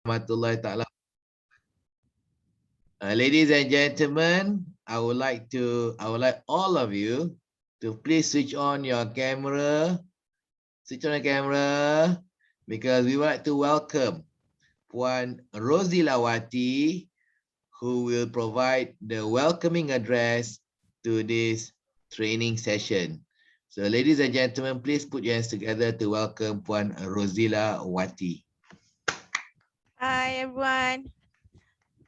warahmatullahi ta'ala. Ladies and gentlemen, I would like all of you to please switch on your camera. Switch on the camera because we would like to welcome Puan Rosie Lawati, who will provide the welcoming address to this training session. So ladies and gentlemen, please put your hands together to welcome Puan Rosila Wati. Hi everyone.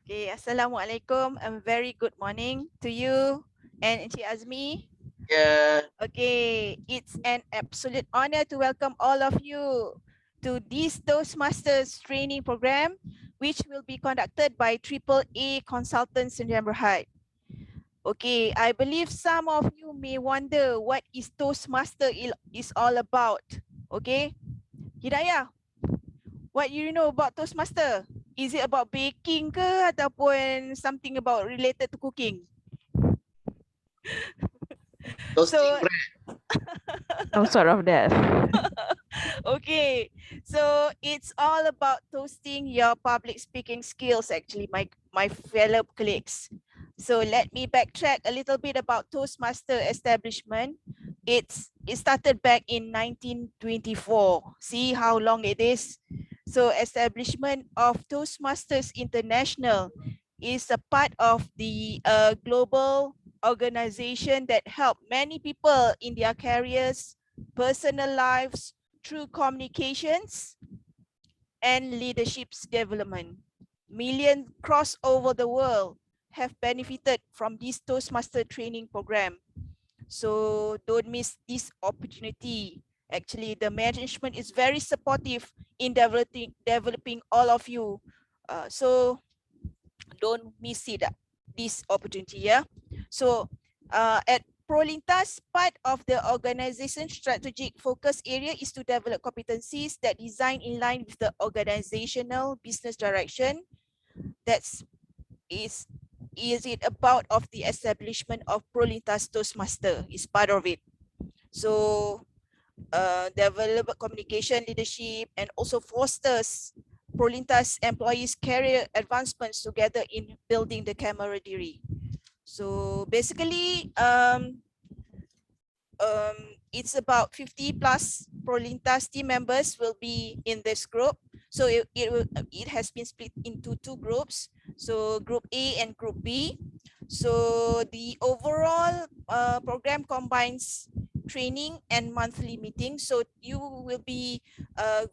Okay, Assalamualaikum. A very good morning to you and Encik Azmi. Yeah. Okay, it's an absolute honor to welcome all of you to this Toastmasters training program, which will be conducted by AAA Consultants Sdn Bhd. Okay, I believe some of you may wonder what is Toastmaster is all about. Okay, Hidayah, what you know about Toastmaster? Is it about baking ke ataupun something about related to cooking? Toasting So, bread. Some sort of that. okay, so it's all about toasting your public speaking skills actually, my fellow colleagues. So let me backtrack a little bit about Toastmaster establishment. It started back in 1924. See how long it is? So establishment of Toastmasters International is a part of the global organization that help many people in their careers, personal lives, through communications and leadership's development. Millions cross over the world have benefited from this Toastmaster training program. So don't miss this opportunity. Actually, the management is very supportive in developing all of you. So don't miss it, this opportunity. Yeah. So at ProLintas, part of the organization's strategic focus area is to develop competencies that design in line with the organizational business direction. That's is it about of the establishment of ProLintas Toastmaster is part of it. So develop communication leadership and also fosters ProLintas employees' career advancements together in building the camaraderie. So basically, it's about 50 plus ProLintas team members will be in this group. So it has been split into two groups. So group A and group B. So the overall program combines training and monthly meetings. So you will be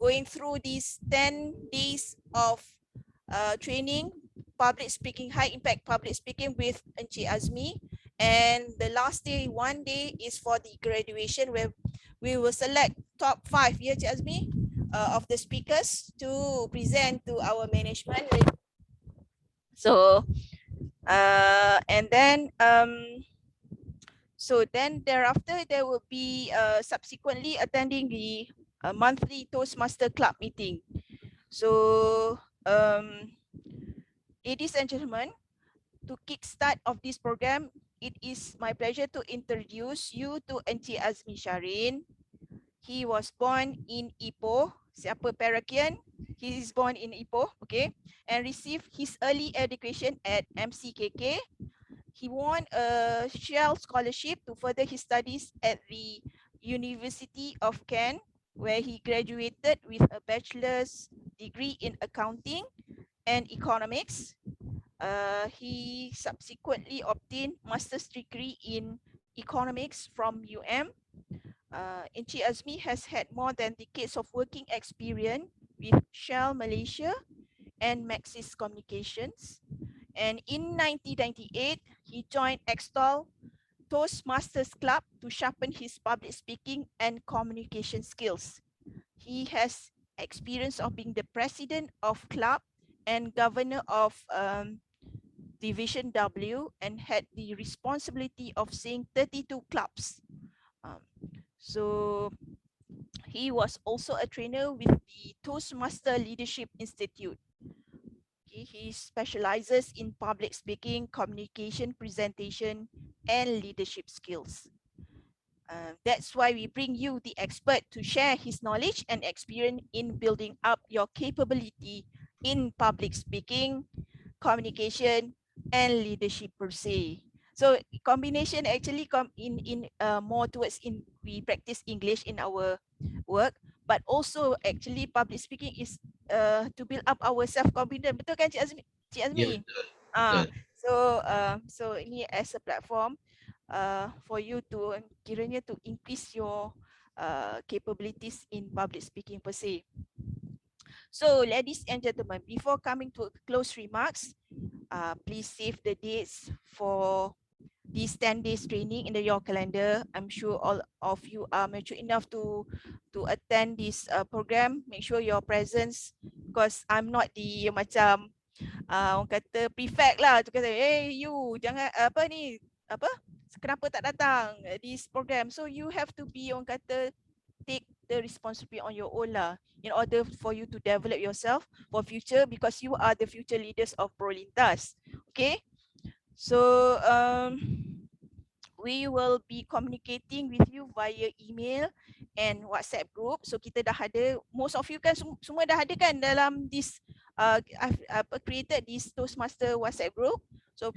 going through these 10 days of training, public speaking, high impact public speaking with Encik Azmi. And the last day, one day, is for the graduation where we will select top 5, yeah, Encik Azmi, of the speakers to present to our management. So, and then, so then thereafter, there will be subsequently attending the monthly Toastmaster Club meeting. So, ladies and gentlemen, to kickstart of this program, it is my pleasure to introduce you to Encik Azmi Shahrin. He was born in Ipoh. Siapa Perakhian? He is born in Ipoh, okay, and received his early education at MCKK. He won a Shell scholarship to further his studies at the University of Kent, where he graduated with a bachelor's degree in accounting and economics. He subsequently obtained master's degree in economics from Encik Azmi has had more than decades of working experience with Shell Malaysia and Maxis Communications. And in 1998, he joined Extol Toastmasters Club to sharpen his public speaking and communication skills. He has experience of being the president of club and governor of Division W and had the responsibility of seeing 32 clubs. So he was also a trainer with the Toastmaster Leadership Institute. He specializes in public speaking, communication, presentation, and leadership skills. That's why we bring you the expert to share his knowledge and experience in building up your capability in public speaking, communication, and leadership per se. So combination actually come in more towards in we practice English in our work, but also actually public speaking is to build up our self confidence. Betul kan Cik Azmi? Cik Ya, Azmi? betul. Ah, Betul. so ini as a platform for you to kiranya to increase your capabilities in public speaking per se. So, ladies and gentlemen, before coming to close remarks, please save the dates for these 10 days training in your calendar. I'm sure all of you are mature enough to attend this program. Make sure your presence, because I'm not the macam orang kata prefect lah tu kata, hey you jangan apa ni apa kenapa tak datang this program. So you have to be orang kata take the responsibility on your own lah in order for you to develop yourself for future, because you are the future leaders of Prolintas. Okay, so we will be communicating with you via email and WhatsApp group. So kita dah ada, most of you kan semua dah ada kan dalam this I've created this Toastmaster WhatsApp group. So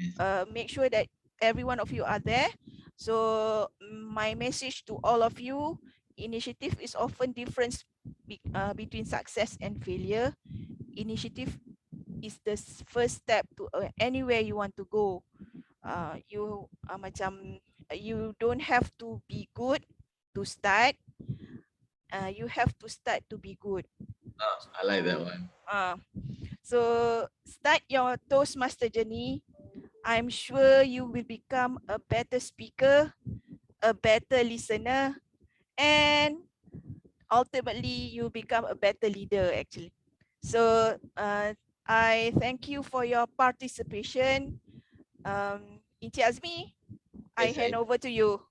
make sure that every one of you are there. So my message to all of you, initiative is often difference between success and failure. Initiative is the first step to anywhere you want to go. You macam you don't have to be good to start. You have to start to be good. Oh, I like that one. So start your Toastmaster journey. I'm sure you will become a better speaker, a better listener, and ultimately you become a better leader actually. So I thank you for your participation. Encik Azmi, I Yes, hand over to you.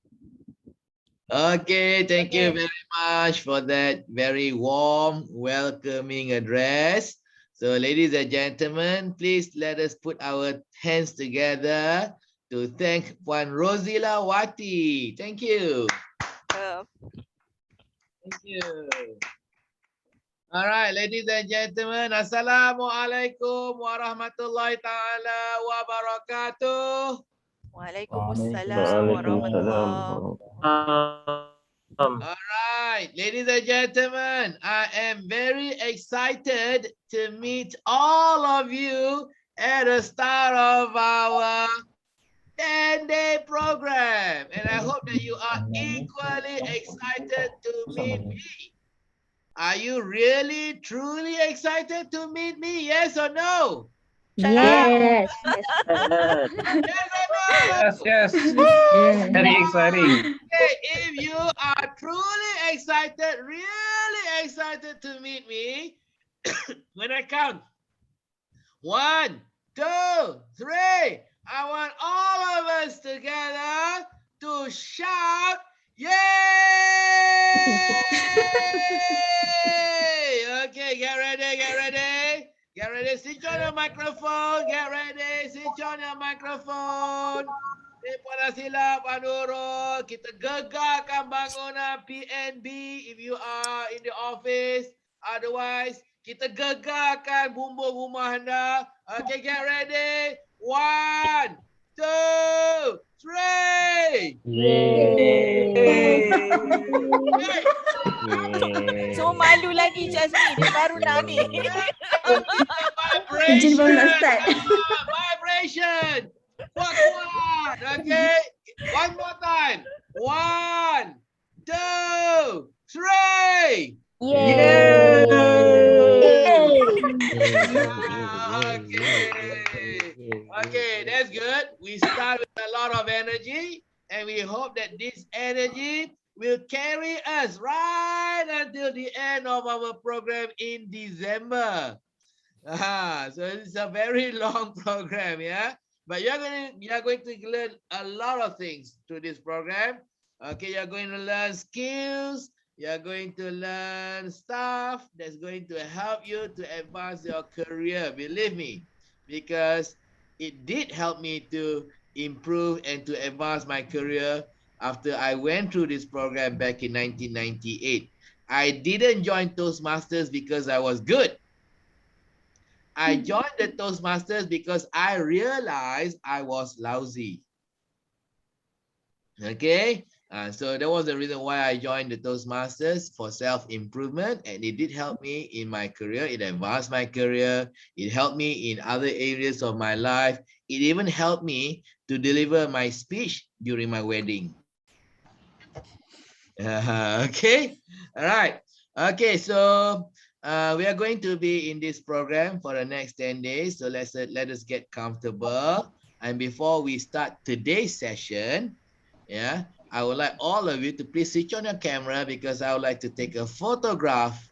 Okay, thank you Okay. very much for that very warm, welcoming address. So, ladies and gentlemen, please let us put our hands together to thank Puan Rosila Wati. Thank you. Thank you. All right, ladies and gentlemen, Assalamualaikum warahmatullahi taala wabarakatuh. Waalaikumsalam warahmatullahi. All right, ladies and gentlemen, I am very excited to meet all of you at the start of our 10-day program. And I hope that you are equally excited to meet me. Are you really, truly excited to meet me? Yes or no? Yes. Yes or no? Yes. Very exciting. Okay, if you are truly excited, really excited to meet me, when I count 1, 2, 3, I want all of us together to shout, yay! Okay, get ready, get ready. Get ready, switch on your microphone. Get ready, switch on your microphone. Pada sila Pak Nurul, kita gegarkan bangunan PNB if you are in the office. Otherwise, kita gegarkan bumbung rumah anda. Okay, get ready. 1, 2, 3. Yay! So malu lagi Cik Azmi, dia baru nak ni. Vibration. What? Okay. One more time. 1, 2, 3. Yay! Okay, that's good. We start with a lot of energy, and we hope that this energy will carry us right until the end of our program in December. So it's a very long program, yeah. But you are going to learn a lot of things through this program. Okay, you're going to learn skills. You're going to learn stuff that's going to help you to advance your career. Believe me, because it did help me to improve and to advance my career after I went through this program back in 1998. I didn't join Toastmasters because I was good. I joined the Toastmasters because I realized I was lousy. Okay, so that was the reason why I joined the Toastmasters, for self-improvement, and it did help me in my career. It advanced my career. It helped me in other areas of my life. It even helped me to deliver my speech during my wedding. Okay, all right. Okay, so we are going to be in this program for the next 10 days. So let us get comfortable. And before we start today's session, yeah, I would like all of you to please switch on your camera, because I would like to take a photograph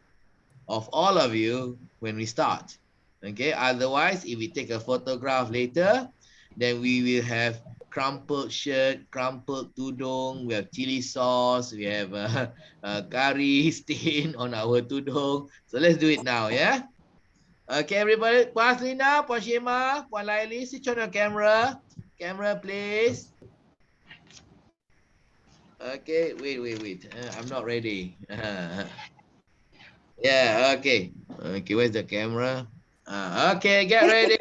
of all of you when we start. Okay, otherwise, if we take a photograph later, then we will have crumpled shirt, crumpled tudung, we have chili sauce, we have a curry stain on our tudung. So let's do it now, yeah? Okay, everybody, Puan Selina, Puan Shema, Puan Laili, switch on your camera. Camera, please. Okay, wait. I'm not ready. Yeah, okay. Okay, where's the camera? Okay, get ready.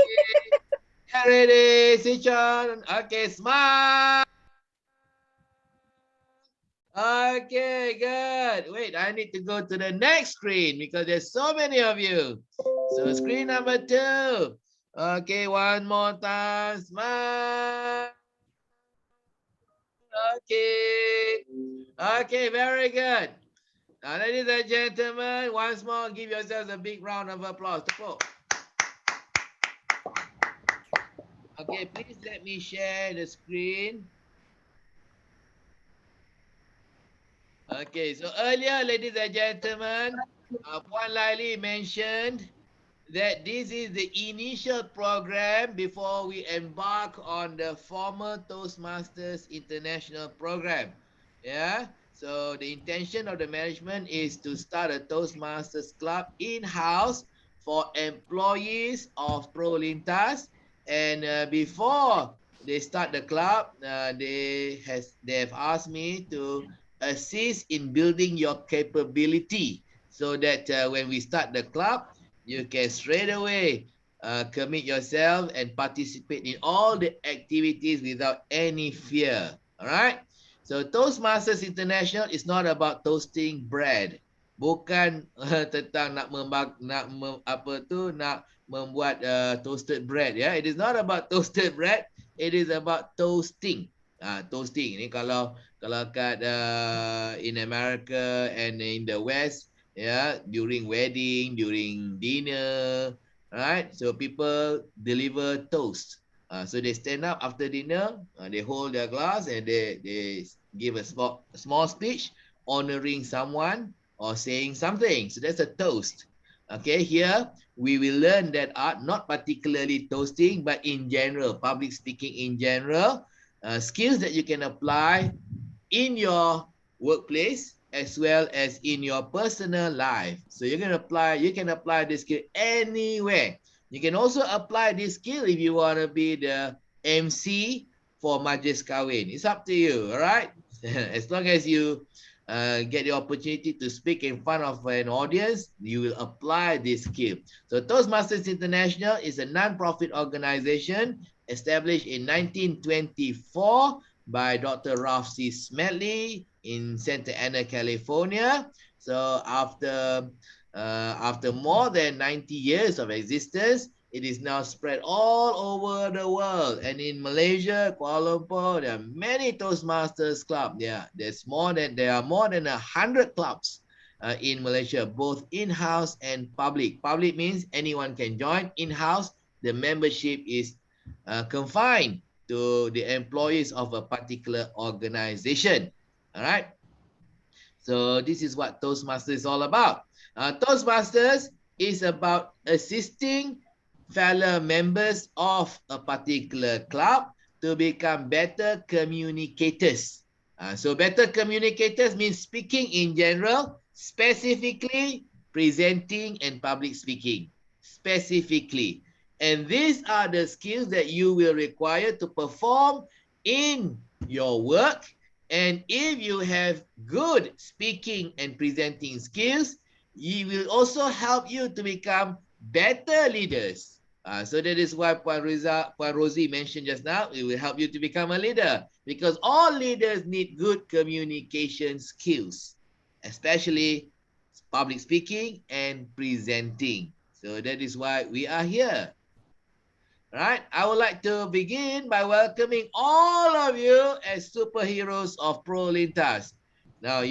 Get ready. Switch on. Okay, smile. Okay, good. Wait, I need to go to the next screen because there's so many of you. So screen number 2. Okay, one more time. Smile. Okay. Okay, very good. Now, ladies and gentlemen, once more, give yourselves a big round of applause. Okay, please let me share the screen. Okay, so earlier, ladies and gentlemen, Puan Laili mentioned that this is the initial program before we embark on the former Toastmasters International program. Yeah, so the intention of the management is to start a Toastmasters club in-house for employees of Pro Lintas. And before they start the club, they have asked me to assist in building your capability, so that when we start the club, you can straight away commit yourself and participate in all the activities without any fear. All right. So Toastmasters International is not about toasting bread. Bukan tentang nak membuat toasted bread, ya. It is not about toasted bread. It is about toasting. Toasting ini kalau kat in America and in the West, yeah, during wedding, during dinner, right? So people deliver toast. So they stand up after dinner, they hold their glass, and they give a small speech honoring someone or saying something. So that's a toast. Okay, here we will learn that art, not particularly toasting, but in general, public speaking in general, skills that you can apply in your workplace as well as in your personal life. So you can apply this skill anywhere. You can also apply this skill if you want to be the MC for majlis kahwin. It's up to you, all right? As long as you get the opportunity to speak in front of an audience, you will apply this skill. So Toastmasters International is a non-profit organization established in 1924 by Dr. Ralph C. Smedley in Santa Ana, California. So after more than 90 years of existence, it is now spread all over the world. And in Malaysia, Kuala Lumpur, there are many Toastmasters clubs. There are more than 100 clubs in Malaysia, both in-house and public. Public means anyone can join. In-house, the membership is confined to the employees of a particular organization. All right. So this is what Toastmasters is all about. Toastmasters is about assisting fellow members of a particular club to become better communicators. So better communicators means speaking in general, specifically presenting and public speaking. Specifically. And these are the skills that you will require to perform in your work. And if you have good speaking and presenting skills, it will also help you to become better leaders. So that is why Puan Rosie mentioned just now, it will help you to become a leader because all leaders need good communication skills, especially public speaking and presenting. So that is why we are here. Right, I would like to begin by welcoming all of you as superheroes of Pro Lintas. Now,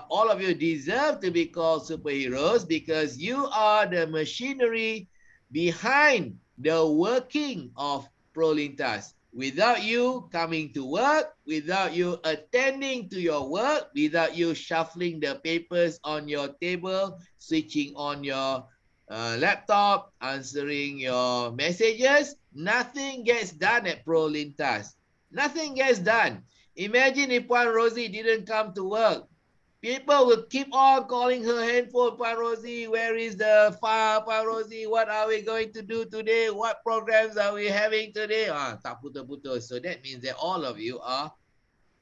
all of you deserve to be called superheroes because you are the machinery behind the working of Pro Lintas. Without you coming to work, without you attending to your work, without you shuffling the papers on your table, switching on your laptop, answering your messages, nothing gets done at Pro Lintas. Nothing gets done. Imagine if Puan Rosie didn't come to work. People will keep on calling her handphone, Puan Rosie, where is the file, Puan Rosie, what are we going to do today? What programs are we having today? Tak putus-putus. So that means that all of you are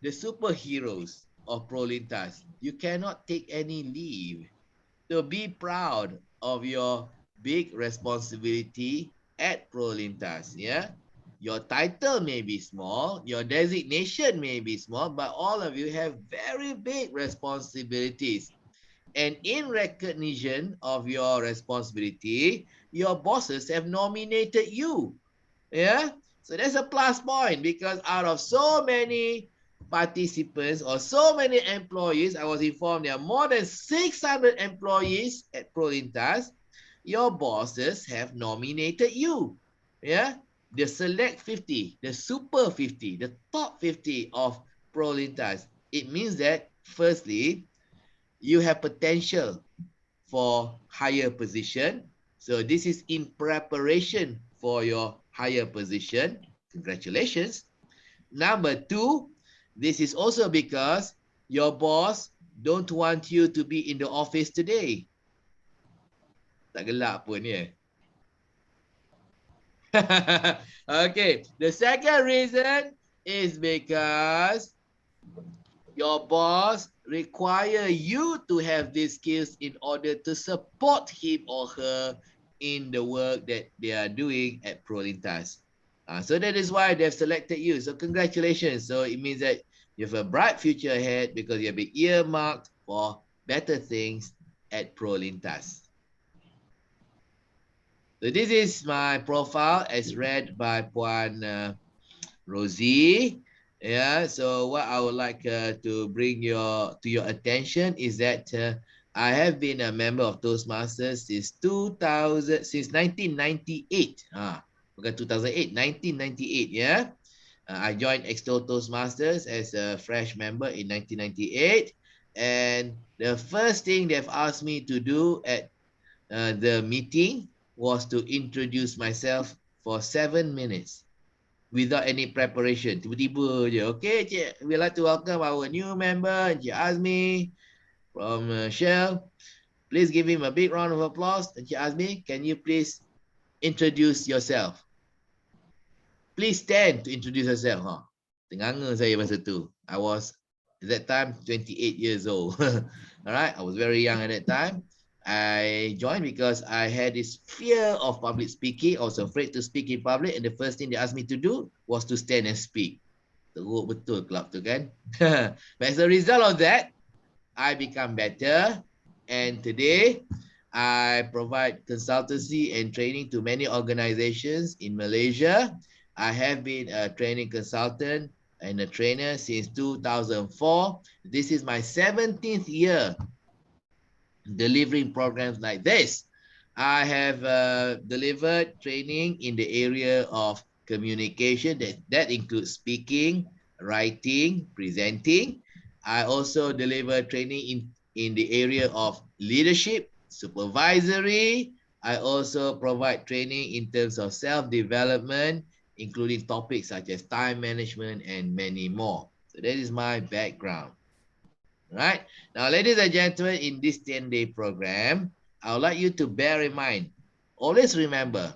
the superheroes of Pro Lintas. You cannot take any leave. So be proud of your big responsibility at Pro Lintas, yeah? Your title may be small, your designation may be small, but all of you have very big responsibilities. And in recognition of your responsibility, your bosses have nominated you. Yeah, so that's a plus point because out of so many participants or so many employees, I was informed there are more than 600 employees at ProLintas. Your bosses have nominated you. Yeah, the select 50, the super 50, the top 50 of ProLintas. It means that firstly, you have potential for higher position. So this is in preparation for your higher position. Congratulations. Number two, this is also because your boss don't want you to be in the office today. Tak gelak pun ya. Okay, the second reason is because your boss require you to have these skills in order to support him or her in the work that they are doing at ProLintas. So that is why they've selected you. So congratulations. So it means that you have a bright future ahead because you have been earmarked for better things at ProLintas. So this is my profile as read by Puan Rosie. Yeah, so what I would like to bring to your attention is that I have been a member of Toastmasters since 1998. Bukan 2008, 1998. Yeah, I joined Extol Toastmasters as a fresh member in 1998, and the first thing they've asked me to do at the meeting was to introduce myself for 7 minutes without any preparation. Tiba-tiba je. Okay, Cik, we'd like to welcome our new member, Cik Azmi from Shell. Please give him a big round of applause. Cik Azmi, can you please introduce yourself? Please stand to introduce yourself. Tenganga saya masa tu. I was, at that time, 28 years old. All right, I was very young at that time. I joined because I had this fear of public speaking. I was afraid to speak in public, and the first thing they asked me to do was to stand and speak. Teruk betul kelab tu kan. But as a result of that, I become better, and today I provide consultancy and training to many organizations in Malaysia. I have been a training consultant and a trainer since 2004. This is my 17th year delivering programs like this. I have delivered training in the area of communication that includes speaking, writing, presenting. I also deliver training in the area of leadership, supervisory. I also provide training in terms of self-development, including topics such as time management and many more. So that is my background. Right? Now, ladies and gentlemen, in this 10-day program, I would like you to bear in mind, always remember,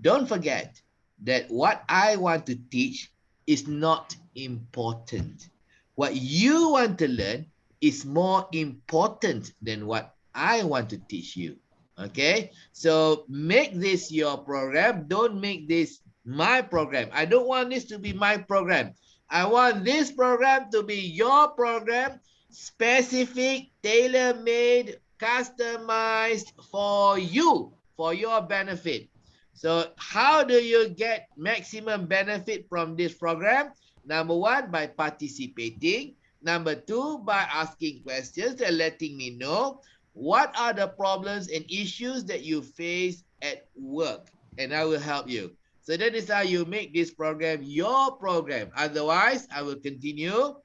don't forget that what I want to teach is not important. What you want to learn is more important than what I want to teach you. Okay, so make this your program. Don't make this my program. I don't want this to be my program. I want this program to be your program, specific, tailor-made, customized for you, for your benefit. So how do you get maximum benefit from this program? Number one, by participating. Number two, by asking questions and letting me know what are the problems and issues that you face at work, and I will help you. So that is how you make this program your program. Otherwise, I will continue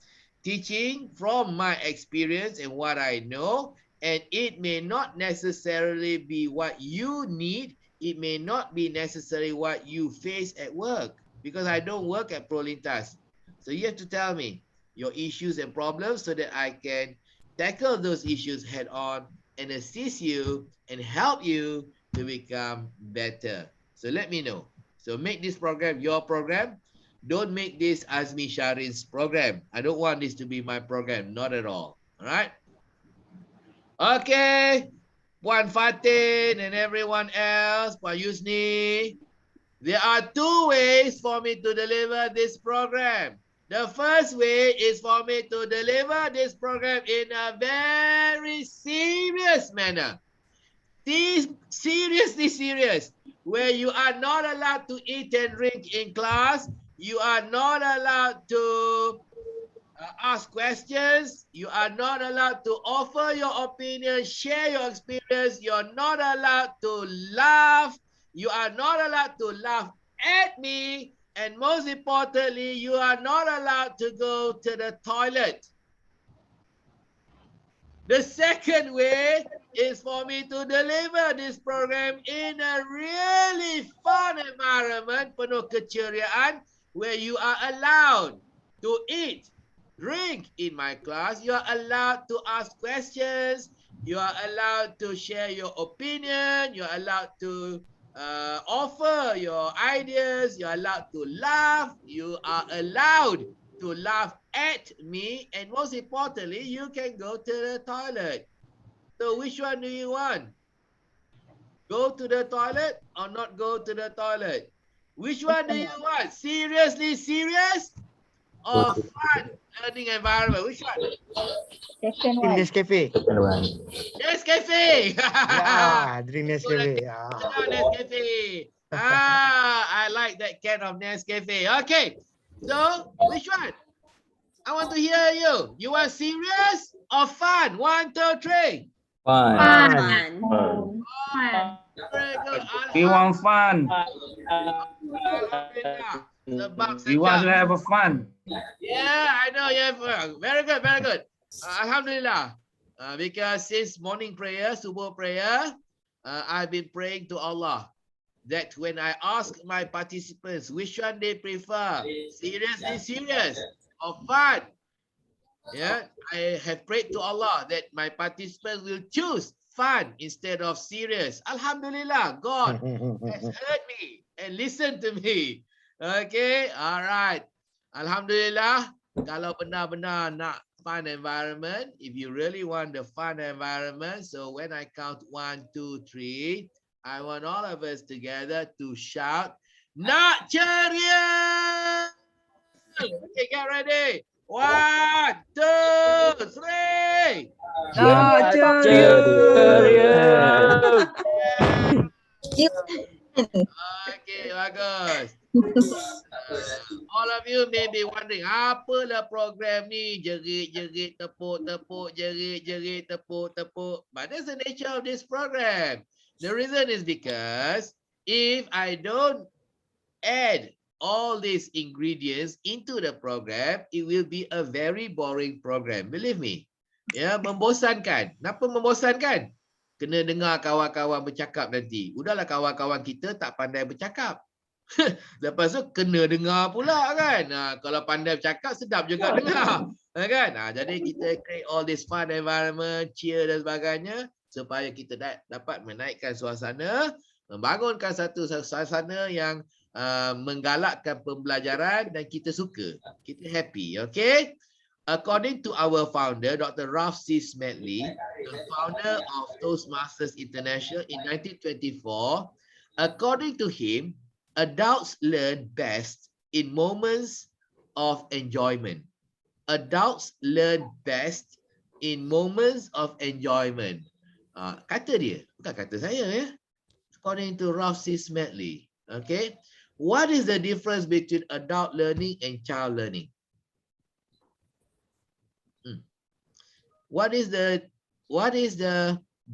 teaching from my experience and what I know, and it may not necessarily be what you need. It may not be necessarily what you face at work, because I don't work at Prolintas. So you have to tell me your issues and problems so that I can tackle those issues head on and assist you and help you to become better. So let me know. So make this program your program. Don't make this Azmi Shahrin's program. I don't want this to be my program. Not at all. All right. Okay. Puan Fatin and everyone else, Puan Yusni. There are two ways for me to deliver this program. The first way is for me to deliver this program in a very serious manner. Seriously serious, where you are not allowed to eat and drink in class. You are not allowed to ask questions. You are not allowed to offer your opinion, share your experience. You're not allowed to laugh. You are not allowed to laugh at me. And most importantly, you are not allowed to go to the toilet. The second way is for me to deliver this program in a really fun environment, penuh keceriaan, where you are allowed to eat, drink in my class. You are allowed to ask questions. You are allowed to share your opinion. You are allowed to offer your ideas. You are allowed to laugh. You are allowed to laugh at me, and most importantly, you can go to the toilet. So which one do you want? Go to the toilet or not go to the toilet? Which one do you want? Seriously serious or fun learning environment? Which one? In Nescafe. Nescafe! Yeah, drink Oh, the Nescafe. cappuccino Nescafe. I like that can of Nescafe. Okay, so which one? I want to hear you. You want serious or fun? 1, 2, 3. Fun. Very good. We want fun. Alhamdulillah. Sebab We want to sejak. have a fun. Yeah, I know you have. Very good, very good. Alhamdulillah. Because since morning prayer, subuh prayer, I've been praying to Allah that when I ask my participants which one they prefer, seriously serious or fun, yeah, I have prayed to Allah that my participants will choose fun instead of serious. Alhamdulillah, God has heard me and listened to me. Okay, all right. Alhamdulillah, kalau benar-benar nak fun environment, if you really want the fun environment, so when I count 1, 2, 3, I want all of us together to shout, nak ceria! Okay, get ready. 1, 2, 3. Nak Okay, bagus. All of you may be wondering, apalah program ni? Jerit-jerit, tepuk-tepuk, jerit-jerit, tepuk-tepuk. But that's the nature of this program. The reason is because if I don't add all these ingredients into the program, it will be a very boring program. Believe me. Ya, membosankan. Kenapa membosankan? Kena dengar kawan-kawan bercakap nanti. Udahlah kawan-kawan kita tak pandai bercakap. Lepas tu kena dengar pula kan. Kalau pandai bercakap sedap juga dengar. Kan? Jadi kita create all this fun environment, cheer dan sebagainya supaya kita dapat menaikkan suasana, membangunkan satu suasana yang menggalakkan pembelajaran dan kita suka. Kita happy. Okay? According to our founder, Dr. Ralph C. Smedley, the founder of Toastmasters International in 1924, according to him, adults learn best in moments of enjoyment. Adults learn best in moments of enjoyment. Kata dia, bukan kata saya ya. According to Ralph C. Smedley. Okay. What is the difference between adult learning and child learning? What is the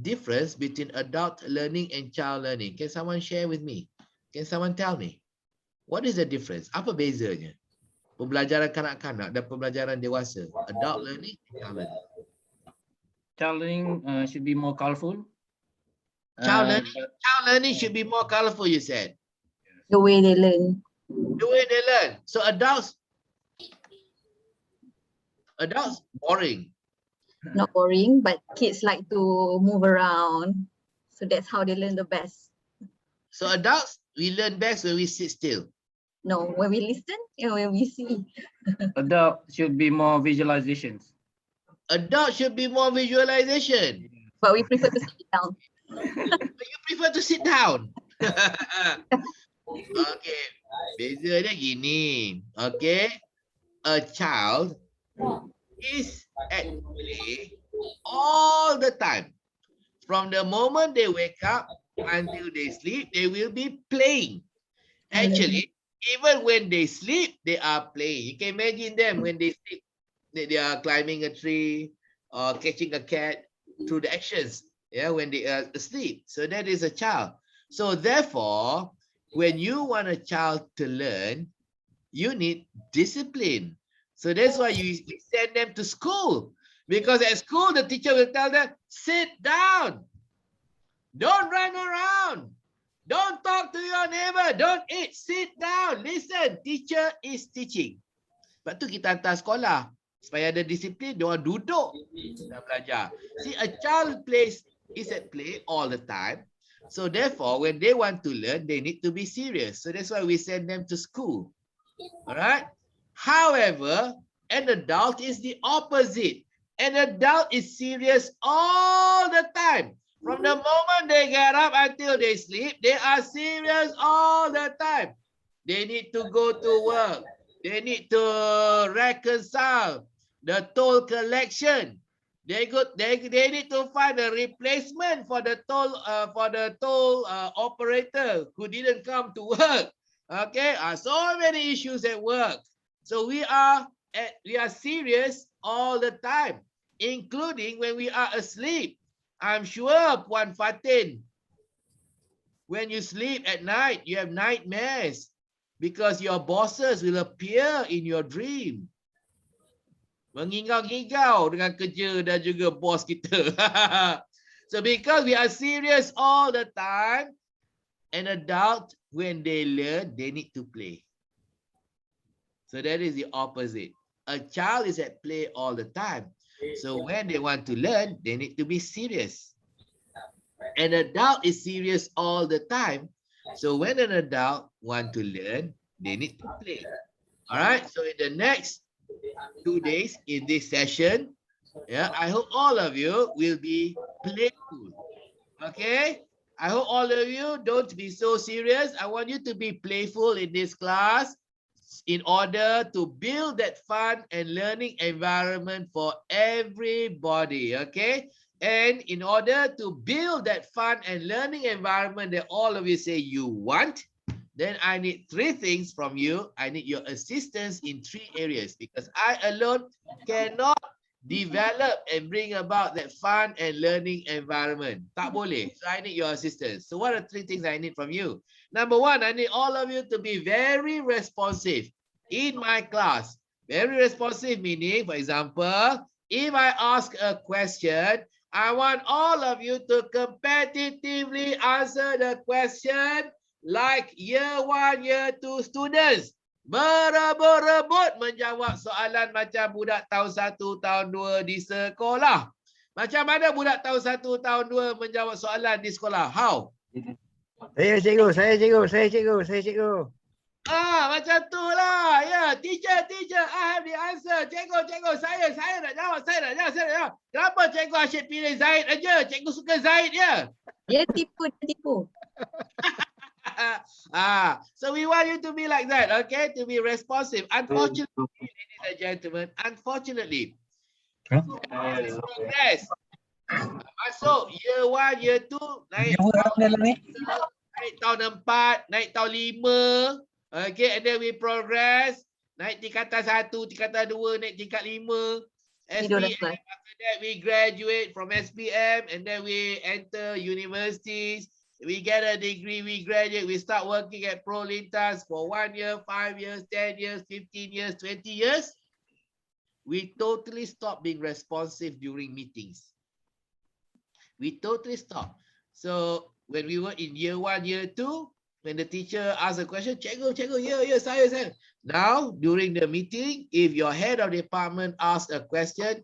difference between adult learning and child learning? Can someone share with me? Can someone tell me? What is the difference? Apa bezanya? Pembelajaran kanak-kanak dan pembelajaran dewasa. Adult learning and child learning. Child learning should be more colorful. Child learning should be more colorful, you said. The way they learn. The way they learn. So adults boring. Not boring, but kids like to move around. So that's how they learn the best. So adults, we learn best when we sit still. No, when we listen and when we see. Adult should be more visualizations. Adult should be more visualization. But we prefer to sit down. But you prefer to sit down. Okay. Beza dia gini. Okay. A child is at play all the time. From the moment they wake up until they sleep, they will be playing. Actually, even when they sleep, they are playing. You can imagine them when they sleep. They are climbing a tree or catching a cat through the actions. Yeah, when they are asleep. So that is a child. So therefore, when you want a child to learn, you need discipline. So that's why we send them to school. Because at school, the teacher will tell them, sit down. Don't run around. Don't talk to your neighbor. Don't eat. Sit down. Listen. Teacher is teaching. Sebab tu kita hantar sekolah. Supaya ada disiplin, dia orang duduk dan belajar. See, a child is at play all the time. So therefore, when they want to learn, they need to be serious. So that's why we send them to school. All right? However, an adult is the opposite. An adult is serious all the time. From the moment they get up until they sleep, they are serious all the time. They need to go to work. They need to reconcile the toll collection. They need to find a replacement for the toll operator who didn't come to work. Okay, so many issues at work. So we are serious all the time, including when we are asleep. I'm sure, Puan Fatin, when you sleep at night, you have nightmares because your bosses will appear in your dream. Mengigau-gigau dengan kerja dan juga bos kita. So because we are serious all the time, an adult, when they learn, they need to play. So that is the opposite. A child is at play all the time. So when they want to learn, they need to be serious. An adult is serious all the time. So when an adult want to learn, they need to play. All right. So in the next 2 days in this session, yeah, I hope all of you will be playful. Okay. I hope all of you don't be so serious. I want you to be playful in this class in order to build that fun and learning environment for everybody. Okay. And in order to build that fun and learning environment that all of you say you want, then I need 3 things from you. I need your assistance in 3 areas because I alone cannot develop and bring about that fun and learning environment. Tak boleh. So I need your assistance. So what are 3 things I need from you? Number 1, I need all of you to be very responsive in my class. Very responsive meaning, for example, if I ask a question, I want all of you to competitively answer the question like year 1, year 2 students. Berebut-rebut menjawab soalan macam budak tahun 1, tahun 2 di sekolah. Macam mana budak tahun 1, tahun 2 menjawab soalan di sekolah? How? Saya cikgu. Macam tu lah. Ya, teacher, I have the answer. Cikgu, saya nak jawab. Kenapa cikgu asyik pilih Zaid aja? Cikgu suka Zaid ya. Dia tipu. So we want you to be like that, okay? To be responsive. Unfortunately, ladies and gentlemen, unfortunately, progress. Masuk year 1, year 2, naik tahun 4, naik tahun 5. Okay, and then we progress. Naik tingkatan 1, tingkatan 2, naik tingkat 5. SPM, after that we graduate from SPM and then we enter universities. We get a degree, we graduate, we start working at Pro Lintas for 1 year, 5 years, 10 years, 15 years, 20 years. We totally stop being responsive during meetings. We totally stop. So when we were in year 1, year 2, when the teacher asks a question, cikgu, ya, saya. Now, during the meeting, if your head of department asks a question,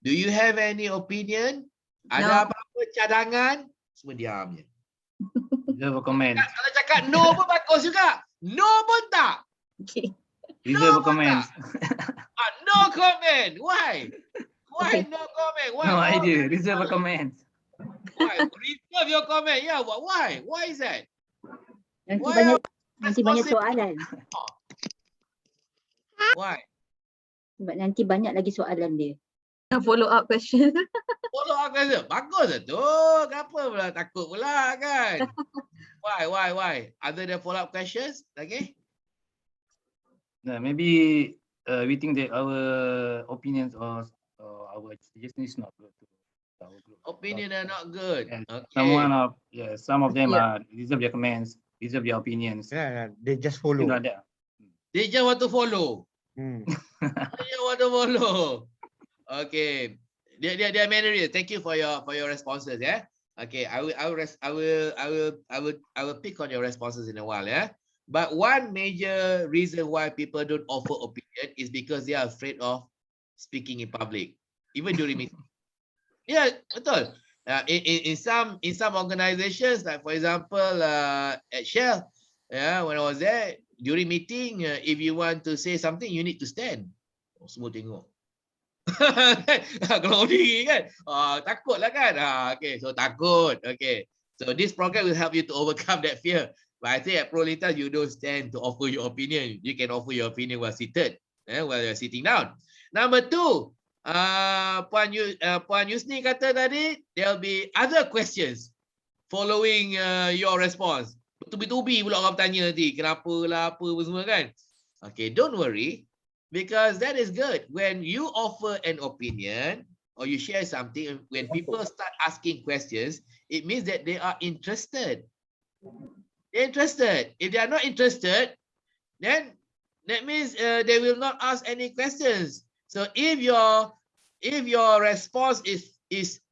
do you have any opinion? Ada apa-apa cadangan? Semua diam je. Reserve a comment. Kalau cakap no pun bagus juga. No pun tak. Okay. Reserve a comment. No comment. Why? Why no comment? Why? No idea. Reserve a comment. Why? Reserve your comment. Yeah, why? Why is that? Nanti banyak soalan. Why? Sebab nanti banyak lagi soalan dia. Follow up question. Follow up question. Bagus lah tu. Kenapa pula takut pula kan? Why? Other than follow up questions, okay? Maybe we think that our opinions or our suggestions is not good to our group. Opinion are not good. And Okay. some of them Yeah. are reserve their comments, reserve their opinions. Yeah, they just follow. Things like that. They just want to follow. Hmm. They just want to follow. Okay. There are many reasons. Thank you for your responses. Yeah. Okay. I will pick on your responses in a while. Yeah. But one major reason why people don't offer opinion is because they are afraid of speaking in public, even during meetings. Yeah, betul. In some organizations, like for example, at Shell, yeah, when I was there during meeting, if you want to say something, you need to stand. Semua tengok. Kalau diri kan, takut lah kan. Okay, so takut. Okay, so this program will help you to overcome that fear. But I think at Prolitas, you don't stand to offer your opinion. You can offer your opinion while seated, while you're sitting down. Number 2, Puan Yusni kata tadi, there'll be other questions following your response. Bertubi-tubi pula orang bertanya nanti, kenapa lah, apa semua kan. Okay, don't worry, because that is good. When you offer an opinion or you share something, when people start asking questions, it means that they are interested. They're interested. If they are not interested, then that means they will not ask any questions. So if your response is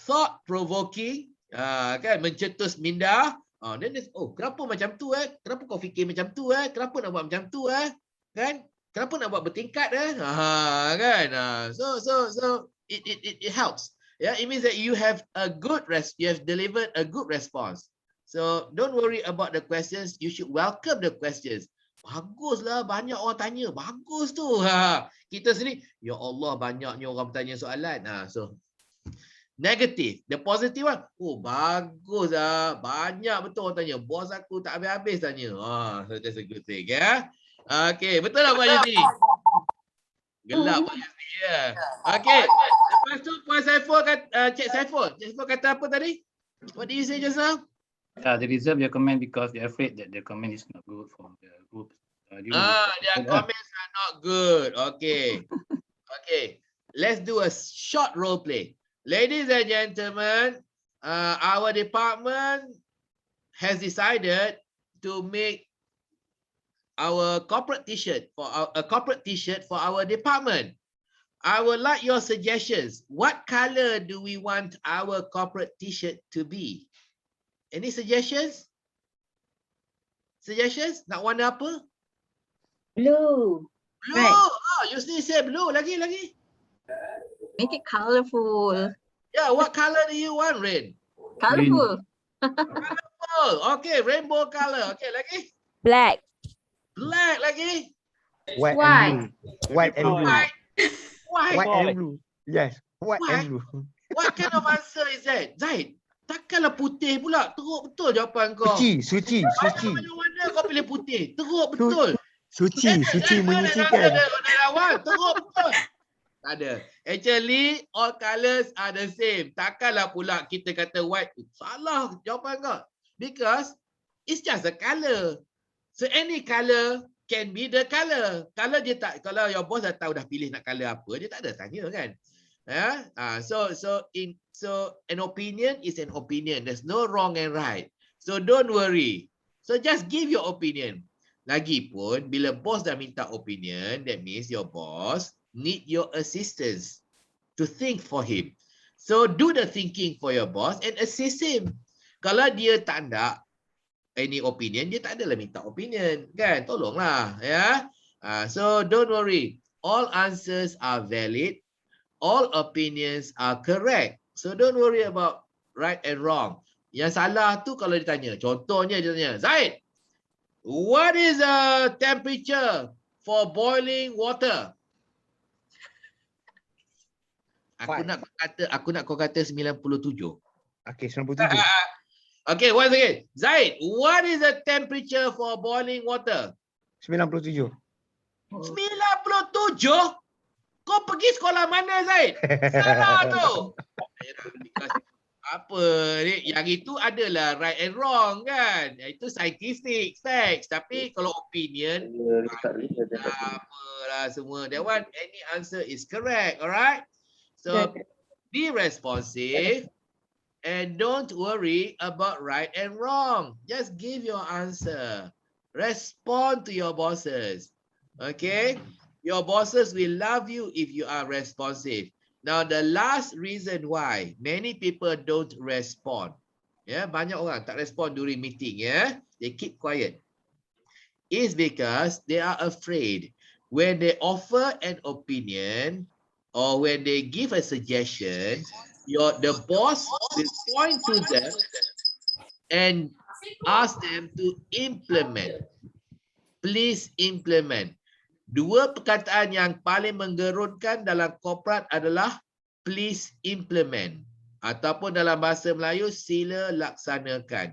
thought provoking, kan, mencetus minda, then it's, kenapa macam tu kenapa kau fikir macam tu kenapa nak buat macam tu kan, kenapa nak buat bertingkat kan, so it helps. Yeah, it means that you have delivered a good response. So don't worry about the questions. You should welcome the questions. Baguslah, banyak orang tanya. Bagus tu. Kita sendiri, ya Allah, banyaknya orang bertanya soalan. So negative. The positive one, bagus lah. Banyak betul orang tanya. Bos aku tak habis-habis tanya. So that's a good thing. Yeah? Okay, betul tak Puan Yusni? Gelap Puan Yusni. Yeah. Okay. Lepas tu Puan Saiful kata, Cik Saiful kata apa tadi? What did you say just now? They reserve their comment because they're afraid that their comment is not good for the group. Their comments are not good. Okay. Okay. Let's do a short role play. Ladies and gentlemen, our department has decided to make our corporate t-shirt for our department. I would like your suggestions. What color do we want our corporate t-shirt to be? Any suggestions? Suggestions? Nak warna apa? Blue. Blue. Right. You still say blue. Lagi. Make it colorful. Yeah, what color do you want, Rain? Colorful. Oh, okay, rainbow color. Okay, lagi. Black. Black lagi. White and White. blue. White and blue. White. White. White and blue. Yes. White and blue. What kind of answer is that? Zaid, takkanlah putih pula. Teruk betul jawapan kau. Suci. Mana kau pilih putih? Teruk betul. Suci menyucikan. Teruk betul. Tak ada. Actually, all colours are the same. Takkanlah pula kita kata white. Salah jawapan kau. Because it's just a colour. So any colour can be the colour. Kalau dia tak, kalau your boss dah tahu dah pilih nak colour apa, dia tak ada tanya kan. So an opinion is an opinion. There's no wrong and right. So don't worry. So just give your opinion. Lagipun bila bos dah minta opinion, that means your boss need your assistance to think for him. So do the thinking for your boss and assist him. Kalau dia tak nak any opinion, dia tak adalah minta opinion, kan? Tolonglah, ya. So don't worry. All answers are valid. All opinions are correct. So don't worry about right and wrong. Yang salah tu kalau ditanya. Contohnya dia tanya, Zaid, what is the temperature for boiling water? Aku nak kau kata 97. Okay, 97. Okay, once again. Zaid, what is the temperature for boiling water? 97. 97? Kau pergi sekolah mana, Zaid? Salah tu. Apa ni? Yang itu adalah right and wrong kan? Itu scientific facts. Tapi kalau opinion, apalah semua. That one, any answer is correct. Alright? So, be responsive and don't worry about right and wrong. Just give your answer. Respond to your bosses. Okay? Your bosses will love you if you are responsive. Now, the last reason why many people don't respond, banyak orang tak respond during meeting, they keep quiet, is because they are afraid when they offer an opinion or when they give a suggestion, the boss will point to them and ask them to implement. Please implement. Dua perkataan yang paling menggerunkan dalam korporat adalah please implement. Ataupun dalam bahasa Melayu, sila laksanakan.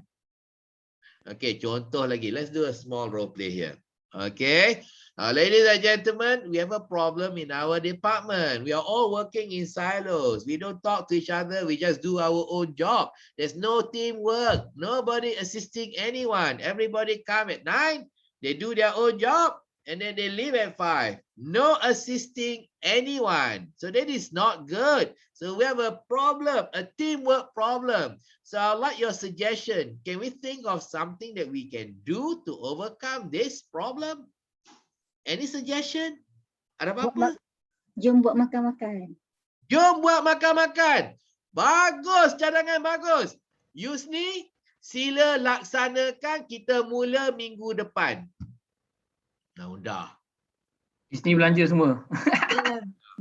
Okay, contoh lagi. Let's do a small role play here. Okay. Ladies and gentlemen, we have a problem in our department. We are all working in silos. We don't talk to each other. We just do our own job. There's no teamwork. Nobody assisting anyone. Everybody come at 9. They do their own job. And then they leave at 5. No assisting anyone. So that is not good. So we have a problem, a teamwork problem. So I'd like your suggestion. Can we think of something that we can do to overcome this problem? Any suggestion? Ada apa-apa? Jom buat makan-makan. Jom buat makan-makan. Bagus, cadangan bagus. Yusni, sila laksanakan, kita mula minggu depan. Dah. Disney belanja semua.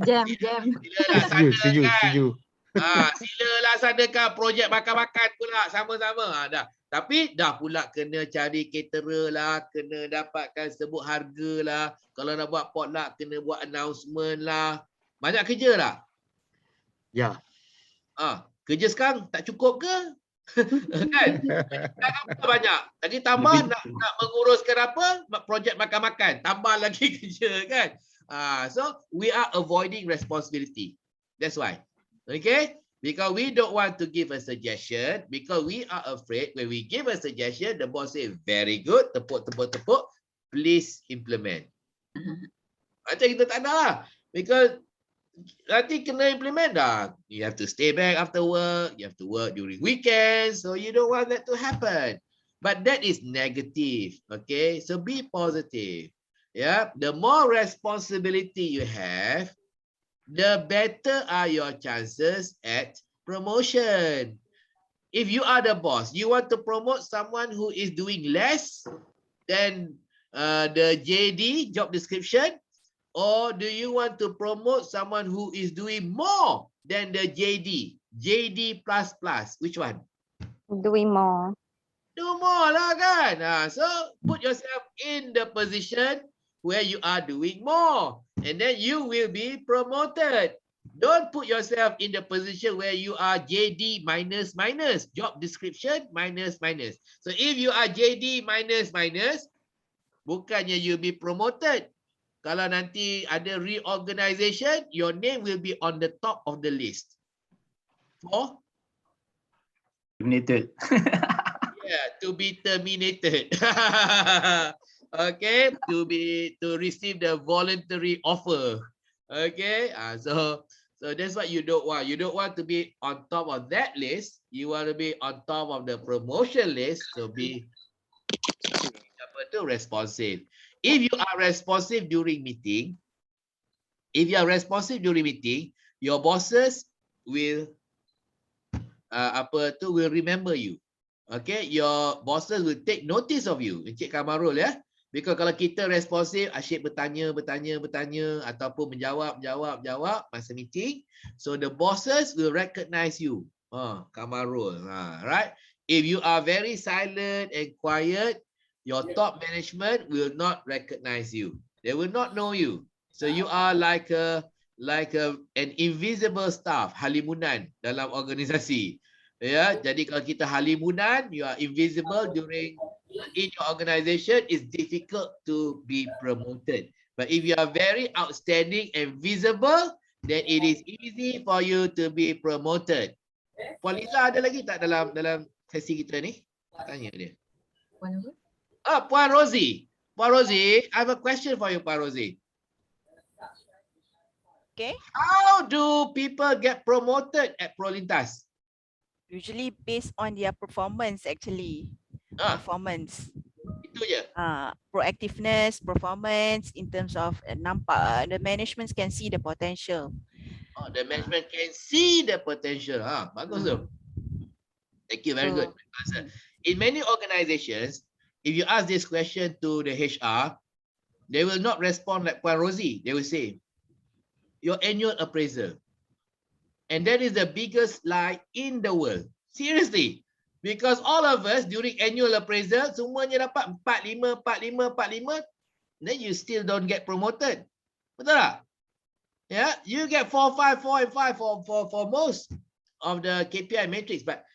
Jam. Setuju. Sila laksanakan projek makan-makan pula sama-sama. Dah. Tapi dah pula kena cari caterer lah, kena dapatkan sebut harga lah. Kalau nak buat potluck kena buat announcement lah. Banyak kerja lah. Ya. Kerja sekarang tak cukup ke? Kan? Banyak. Lagi tambah nak menguruskan apa? Projek makan-makan. Tambah lagi kerja kan? So we are avoiding responsibility. That's why. Okay? Because we don't want to give a suggestion. Because we are afraid when we give a suggestion, the boss say, very good. Tepuk. Please implement. Macam kita tak ada lah. Because nanti kena implement dah. You have to stay back after work. You have to work during weekends. So you don't want that to happen. But that is negative. Okay. So be positive. Yeah. The more responsibility you have, the better are your chances at promotion. If you are the boss, you want to promote someone who is doing less than the JD, job description, or do you want to promote someone who is doing more than the JD? JD++, which one? Doing more. Do more lah kan. So put yourself in the position where you are doing more, and then you will be promoted. Don't put yourself in the position where you are JD minus minus, job description minus minus. So if you are JD minus minus, bukannya you be promoted. Kalau nanti ada reorganization, your name will be on the top of the list. For Terminated. to be terminated. Okay, to receive the voluntary offer. Okay, so that's what you don't want. You don't want to be on top of that list. You want to be on top of the promotion list. So be responsive. If you are responsive during meeting, your bosses will will remember you. Okay, your bosses will take notice of you. Encik Kamarul ya. Because kalau kita responsif, asyik bertanya ataupun menjawab masa meeting, so the bosses will recognize you. Kamarul, right? If you are very silent and quiet, your top management will not recognize you. They will not know you. So you are like an invisible staff, halimunan dalam organisasi. Ya, jadi kalau kita halimunan, you are invisible in your organization, it's difficult to be promoted. But if you are very outstanding and visible, then it is easy for you to be promoted. Puan Liza ada lagi tak dalam sesi kita ni? Tanya dia. Puan Rosie. Puan Rosie, I have a question for you, Puan Rosie. Okay. How do people get promoted at Prolintas? Usually based on their performance actually. Performance. Itu je. Proactiveness, performance in terms of nampak the management can see the potential. The management can see the potential. Bagus tu. Thank you, very good answer. In many organizations, if you ask this question to the HR, they will not respond like Puan Rosie. They will say, your annual appraisal. And that is the biggest lie in the world. Seriously. Because all of us during annual appraisal, semuanya dapat 45, then you still don't get promoted. Betul tak? Yeah, you get 4, 5 for most of the KPI matrix, but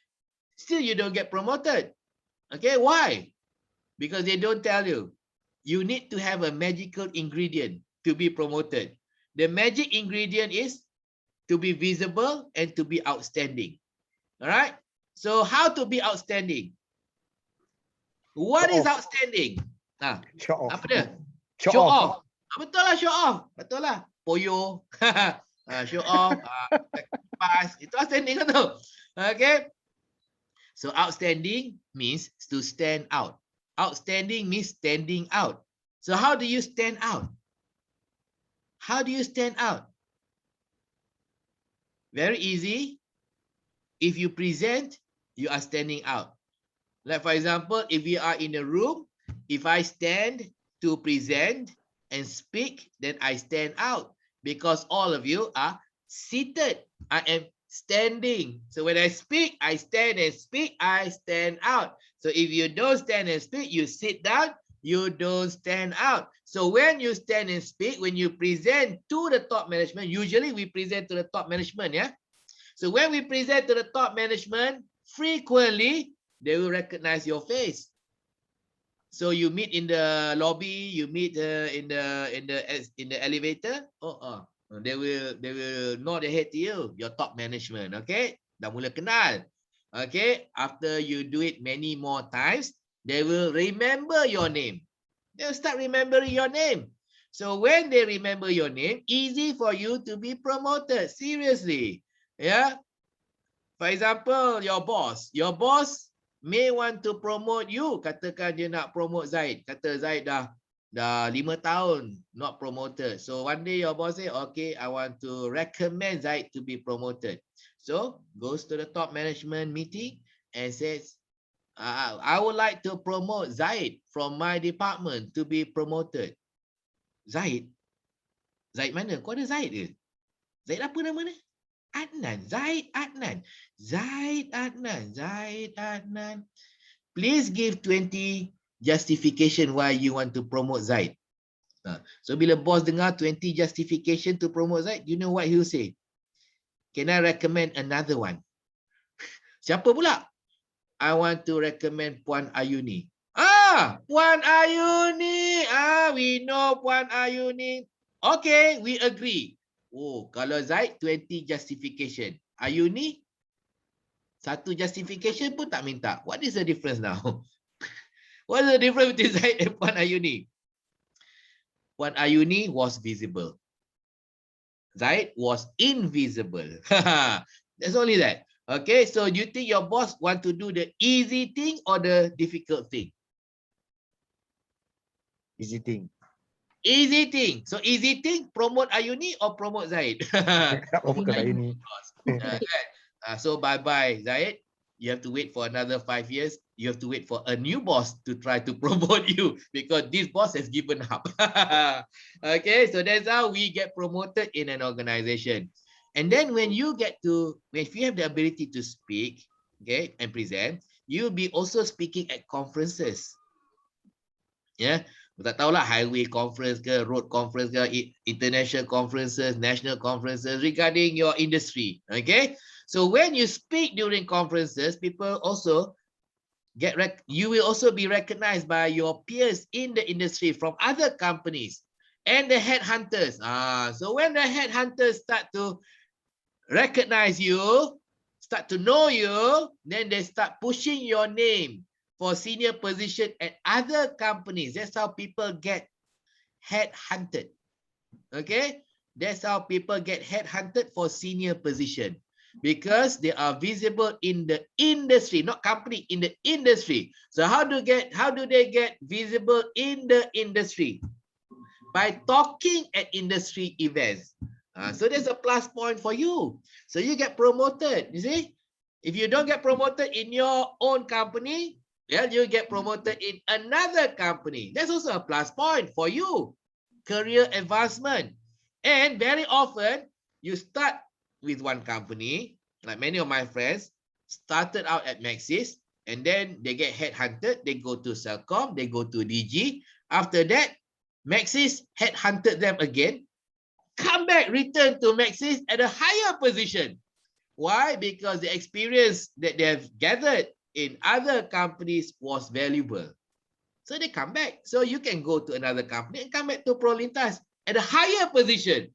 still you don't get promoted. Okay, why? Because they don't tell you. You need to have a magical ingredient to be promoted. The magic ingredient is to be visible and to be outstanding. All right. So how to be outstanding? What is outstanding? Show off. Apa dia? Show off. Betul lah, show off. Betul lah. Poyo. Show off. Pass. Itu outstanding kan tu? Okay. So outstanding means to stand out. Outstanding means standing out. So how do you stand out? How do you stand out? Very easy. If you present, you are standing out. Like for example, if we are in a room, if I stand to present and speak, then I stand out because all of you are seated. I am standing. So when I speak, I stand and speak, I stand out. So if you don't stand and speak, you sit down, you don't stand out. So when you stand and speak, when you present to the top management, usually we present to the top management, yeah? So when we present to the top management, frequently, they will recognize your face. So you meet in the lobby, you meet in the elevator. They will nod their head to you, your top management. Okay, dah mula kenal. Okay, after you do it many more times, they will remember your name. They'll start remembering your name. So when they remember your name, easy for you to be promoted. Seriously, yeah. For example, your boss may want to promote you. Katakan dia nak promote Zaid. Kata Zaid dah 5 tahun not promoted. So one day your boss say, okay, I want to recommend Zaid to be promoted. So goes to the top management meeting and says, I would like to promote Zaid from my department to be promoted. Zaid? Zaid mana? Kau ada Zaid ke? Zaid apa nama dia? Adnan. Zaid Adnan. Zaid Adnan. Zaid Adnan. please give 20 justification why you want to promote Zaid. So bila boss dengar 20 justification to promote Zaid, you know what he'll say? Can I recommend another one? Siapa pula? I want to recommend Puan Ayuni. Puan Ayuni. We know Puan Ayuni. Okay, we agree. Oh, kalau Zaid 20 justification. Ayuni satu justification pun tak minta. What is the difference now? What is the difference between Zaid and Puan Ayuni? Puan Ayuni was visible. Zaid was invisible. That's only that. Okay, so you think your boss want to do the easy thing or the difficult thing? Easy thing. Easy thing. So easy thing, promote Ayuni or promote Zaid? Apa kata ini? So bye-bye, Zaid. You have to wait for another 5 years. You have to wait for a new boss to try to promote you because this boss has given up. Okay, so that's how we get promoted in an organization. And then when you get to, if you have the ability to speak, okay, and present, you'll be also speaking at conferences. Yeah, tak tahulah highway conference ke, road conference ke, international conferences, national conferences regarding your industry. Okay, so when you speak during conferences, people also you will also be recognized by your peers in the industry from other companies and the headhunters. So when the headhunters start to recognize you, start to know you, then they start pushing your name for senior position at other companies. That's how people get headhunted. Okay, that's how people get headhunted for senior position because they are visible in the industry, not company, in the industry. So how do they get visible in the industry? By talking at industry events. So there's a plus point for you. So you get promoted, you see? If you don't get promoted in your own company, yeah, you get promoted in another company. That's also a plus point for you. Career advancement. And very often, you start with one company, like many of my friends, started out at Maxis, and then they get headhunted, they go to Celcom, they go to DG. After that, Maxis headhunted them again, come back, return to Maxis at a higher position. Why? Because the experience that they have gathered in other companies was valuable. So they come back. So you can go to another company and come back to Prolintas at a higher position.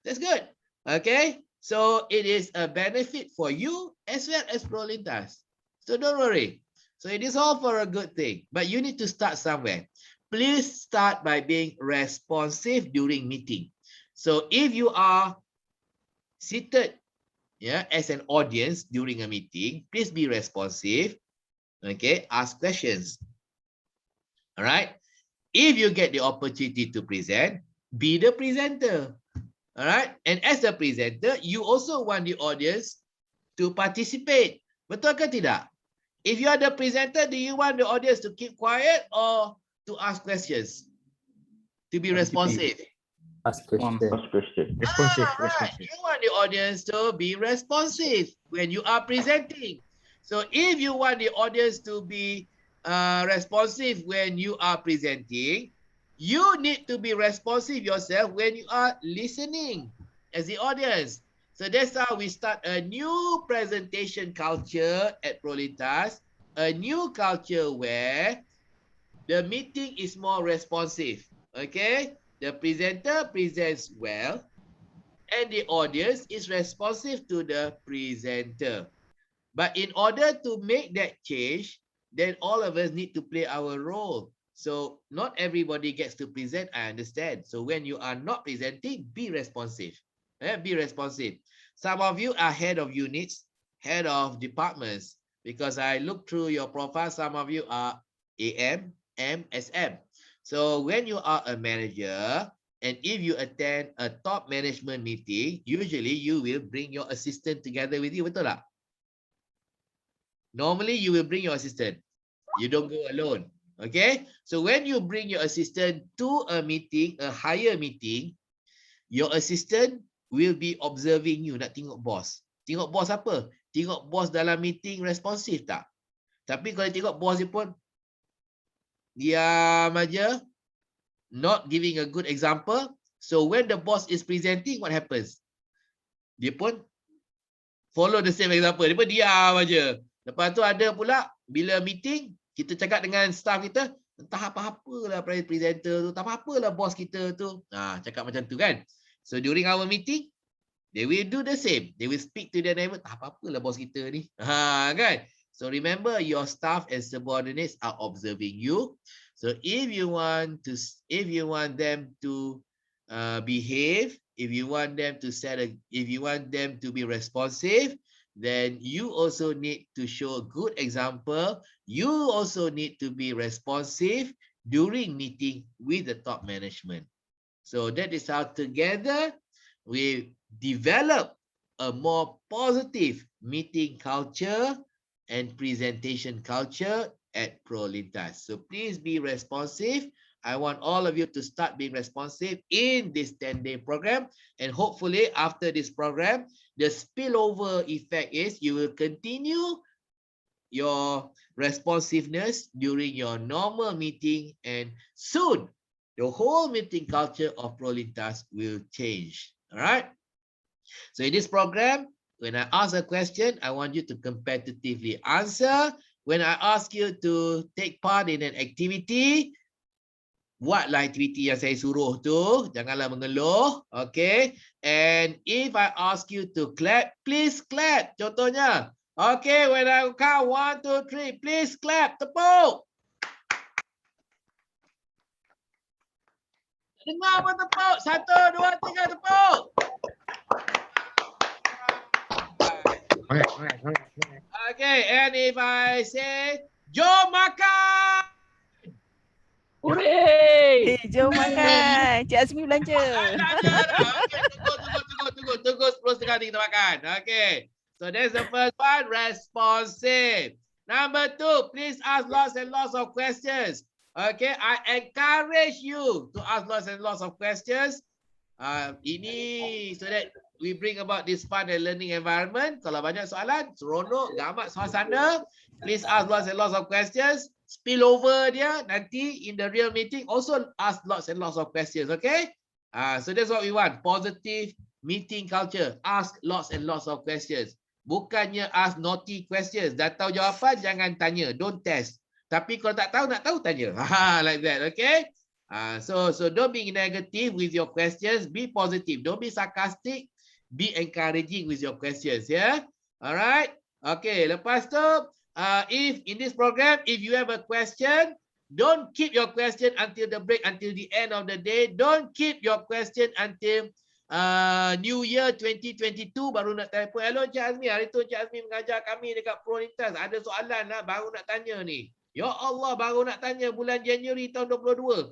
That's good. Okay. So it is a benefit for you as well as Prolintas. So don't worry. So it is all for a good thing. But you need to start somewhere. Please start by being responsive during meeting. So if you are seated as an audience during a meeting, please be responsive. Okay, ask questions. All right. If you get the opportunity to present, be the presenter. All right. And as a presenter, you also want the audience to participate. Betul ke tidak? If you are the presenter, do you want the audience to keep quiet or to ask questions? To be responsive? Ask question. Responsive. Right. You want the audience to be responsive when you are presenting. So if you want the audience to be responsive when you are presenting, you need to be responsive yourself when you are listening as the audience. So that's how we start a new presentation culture at Prolintas, a new culture where the meeting is more responsive. Okay, the presenter presents well and the audience is responsive to the presenter. But in order to make that change, then all of us need to play our role. So not everybody gets to present, I understand. So when you are not presenting, be responsive. Be responsive. Some of you are head of units, head of departments, because I look through your profile, some of you are AM, M, SM. So when you are a manager, and if you attend a top management meeting, usually you will bring your assistant together with you, betul tak? Normally, you will bring your assistant. You don't go alone. Okay? So when you bring your assistant to a meeting, a higher meeting, your assistant will be observing you. Nak tengok boss. Tengok boss apa? Tengok boss dalam meeting responsif tak? Tapi kalau tengok bos dia pun diam aja, not giving a good example. So when the boss is presenting, what happens? Dia pun follow the same example. Dia pun diam aja. Lepas tu ada pula bila meeting, kita cakap dengan staff kita, entah apa-apalah presenter tu, tak apa-apalah bos kita tu. Cakap macam tu kan. So during our meeting, they will do the same. They will speak to their neighbor, tak apa-apalah bos kita ni. Kan? So remember, your staff and subordinates are observing you. So if you want them to behave, if you want them to be responsive, then you also need to show a good example. You also need to be responsive during meeting with the top management. So that is how together we develop a more positive meeting culture and presentation culture at ProLintas. So please be responsive. I want all of you to start being responsive in this 10-day program. And hopefully after this program, the spillover effect is you will continue your responsiveness during your normal meeting, and soon the whole meeting culture of ProLintas will change. All right. So in this program, when I ask a question, I want you to competitively answer. When I ask you to take part in an activity, buatlah aktiviti yang saya suruh tu. Janganlah mengeluh. Okay. And if I ask you to clap, please clap. Contohnya. Okay. When I count 1, 2, 3, please clap. Tepuk. Dengar apa tepuk? 1, 2, 3, tepuk. Okay. And if I say, jom makan. Hooray! Jom makan. Cik Azmi belanja. Tunggu 10:30 kita makan. Okay. So that's the first one, responsive. Number 2, please ask lots and lots of questions. Okay, I encourage you to ask lots and lots of questions. Ini so that we bring about this fun and learning environment. Kalau banyak soalan, seronok, gamak suasana. Please ask lots and lots of questions. Spill over dia nanti in the real meeting. Also ask lots and lots of questions. Okay. So that's what we want. Positive meeting culture. Ask lots and lots of questions. Bukannya ask naughty questions. Dah tahu jawapan, jangan tanya. Don't test. Tapi kalau tak tahu, nak tahu, tanya. Like that. Okay. So don't be negative with your questions. Be positive. Don't be sarcastic. Be encouraging with your questions. Yeah. Alright. Okay. Lepas tu, if in this program, if you have a question, don't keep your question until the break, until the end of the day. Don't keep your question until New Year 2022 baru nak telefon. Hello Cik Azmi, hari tu Cik Azmi mengajar kami dekat ProLintas. Ada soalan lah, baru nak tanya ni. Ya Allah, baru nak tanya bulan Januari tahun 22.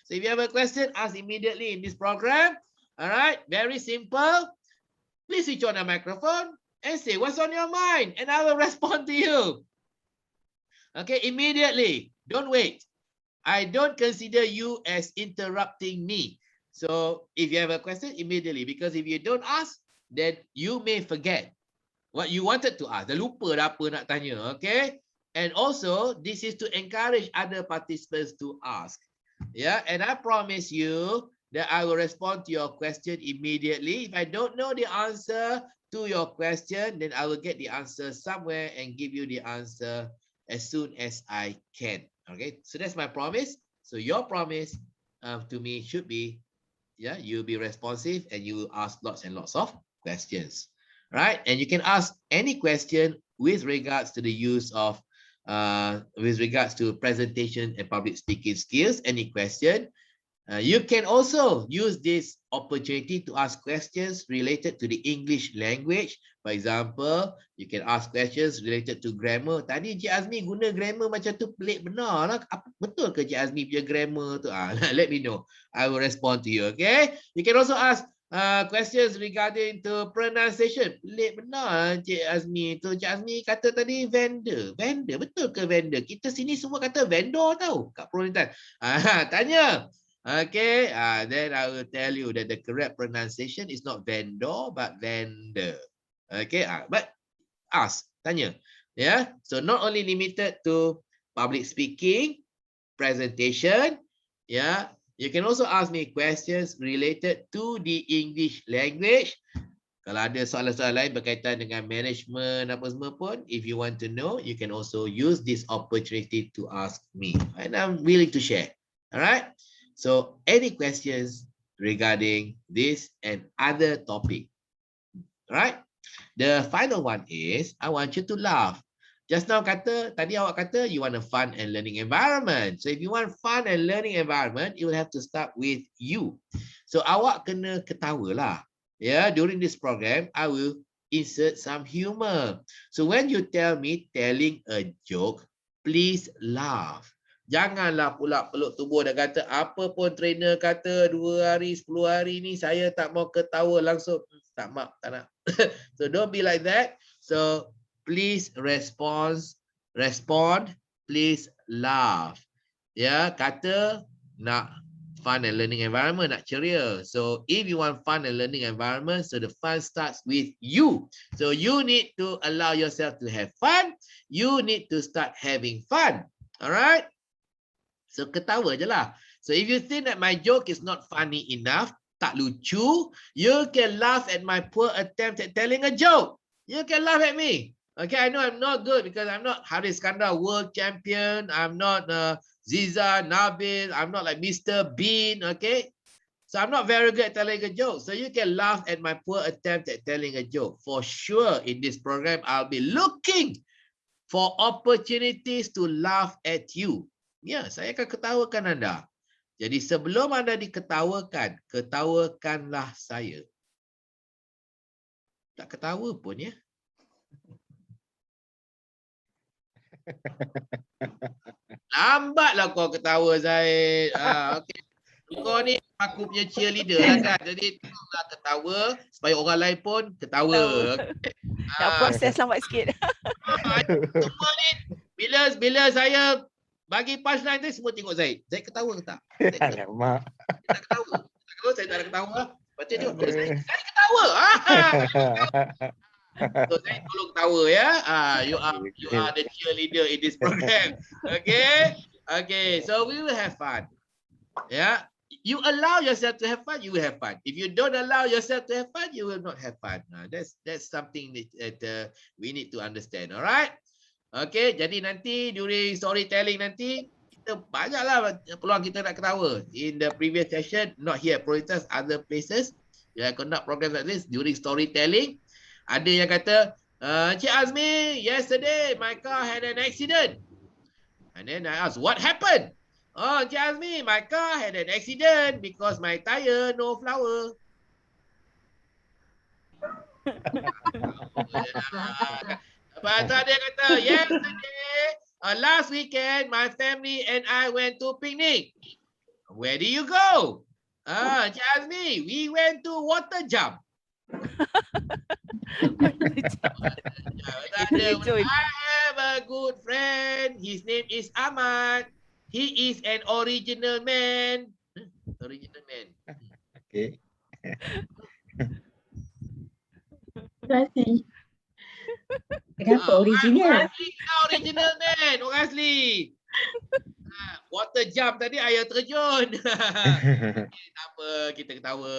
So if you have a question, ask immediately in this program. Alright, very simple. Please switch on the microphone and say what's on your mind, and I will respond to you. Okay, immediately. Don't wait. I don't consider you as interrupting me. So if you have a question, immediately. Because if you don't ask, then you may forget what you wanted to ask. Dah lupa dah apa nak tanya. Okay. And also, this is to encourage other participants to ask. Yeah, and I promise you that I will respond to your question immediately. If I don't know the answer to your question, then I will get the answer somewhere and give you the answer as soon as I can. Okay, so that's my promise. So your promise to me should be, yeah, you'll be responsive and you will ask lots and lots of questions, right? And you can ask any question with regards to the use of, with regards to presentation and public speaking skills, any question. You can also use this opportunity to ask questions related to the English language. For example, you can ask questions related to grammar. Tadi Cik Azmi guna grammar macam tu pelik benar lah. Betul ke Cik Azmi punya grammar tu? Let me know. I will respond to you. Okay. You can also ask questions regarding to pronunciation. Pelik benar Cik Azmi tu. Cik Azmi kata tadi vendor. Vendor. Betul ke vendor? Kita sini semua kata vendor tau. Kat Perlintas. Tanya. Okay, then I will tell you that the correct pronunciation is not vendor but vendor. Okay, but ask, tanya. Yeah, so not only limited to public speaking, presentation, yeah, you can also ask me questions related to the English language. Kalau ada soalan-soalan lain berkaitan dengan management apa semua pun, if you want to know, you can also use this opportunity to ask me, and I'm willing to share. All right. So any questions regarding this and other topic? All right. The final one is I want you to laugh. Just now tadi awak kata you want a fun and learning environment. So if you want fun and learning environment, you will have to start with you. So awak kena ketawa lah. Yeah, during this program, I will insert some humor. So when you tell me telling a joke, please laugh. Janganlah pula peluk tubuh dan kata apa pun trainer kata 2 hari, 10 hari ni saya tak mau ketawa langsung. Tak nak. So don't be like that. So please respond, please laugh. Ya, kata nak fun and learning environment, nak ceria. So if you want fun and learning environment, so the fun starts with you. So you need to allow yourself to have fun. You need to start having fun. All right? So ketawa je lah. So if you think that my joke is not funny enough, tak lucu, you can laugh at my poor attempt at telling a joke. You can laugh at me. Okay, I know I'm not good because I'm not Haris Kandar world champion. I'm not Ziza, Nabil. I'm not like Mr. Bean. Okay, so I'm not very good at telling a joke. So you can laugh at my poor attempt at telling a joke. For sure, in this program, I'll be looking for opportunities to laugh at you. Ya, saya akan ketawakan anda. Jadi sebelum anda diketawakan, ketawakanlah saya. Tak ketawa pun ya. Lambatlah kau ketawa, Zaid. Okay. Kau ni aku punya cheerleader lah kan. Jadi tolonglah ketawa supaya orang lain pun ketawa. Okay. Nak proses lambat sikit. Semua ni bila saya bagi punchline tu semua tengok Zaid. Zaid ketawa ke tak? Alamak. Tak ketawa. Kalau saya tak ada ketawa, lepas tu tengok Zaid ketawa. So Zaid tolong ketawa ya. You are the cheerleader in this program. Okay? Okay, so we will have fun. Yeah. You allow yourself to have fun, you will have fun. If you don't allow yourself to have fun, you will not have fun. That's something that we need to understand. All right? Okay, jadi nanti during storytelling nanti kita banyaklah peluang kita nak ketawa. In the previous session, not here at Prioritas, other places, I conduct programs like this during storytelling. Ada yang kata, Cik Azmi, yesterday my car had an accident. And then I asked, what happened? Oh, Cik Azmi, my car had an accident because my tire no flower. Lepas tu dia kata, yesterday, last weekend, my family and I went to picnic. Where do you go? Cik Azmi, we went to water jump. I have a good friend. His name is Ahmad. He is an original man. Original man. Okay. Terima kasih. Kenapa original? Original man, orang asli. Water jump tadi air terjun. Okay, tak apa, kita ketawa.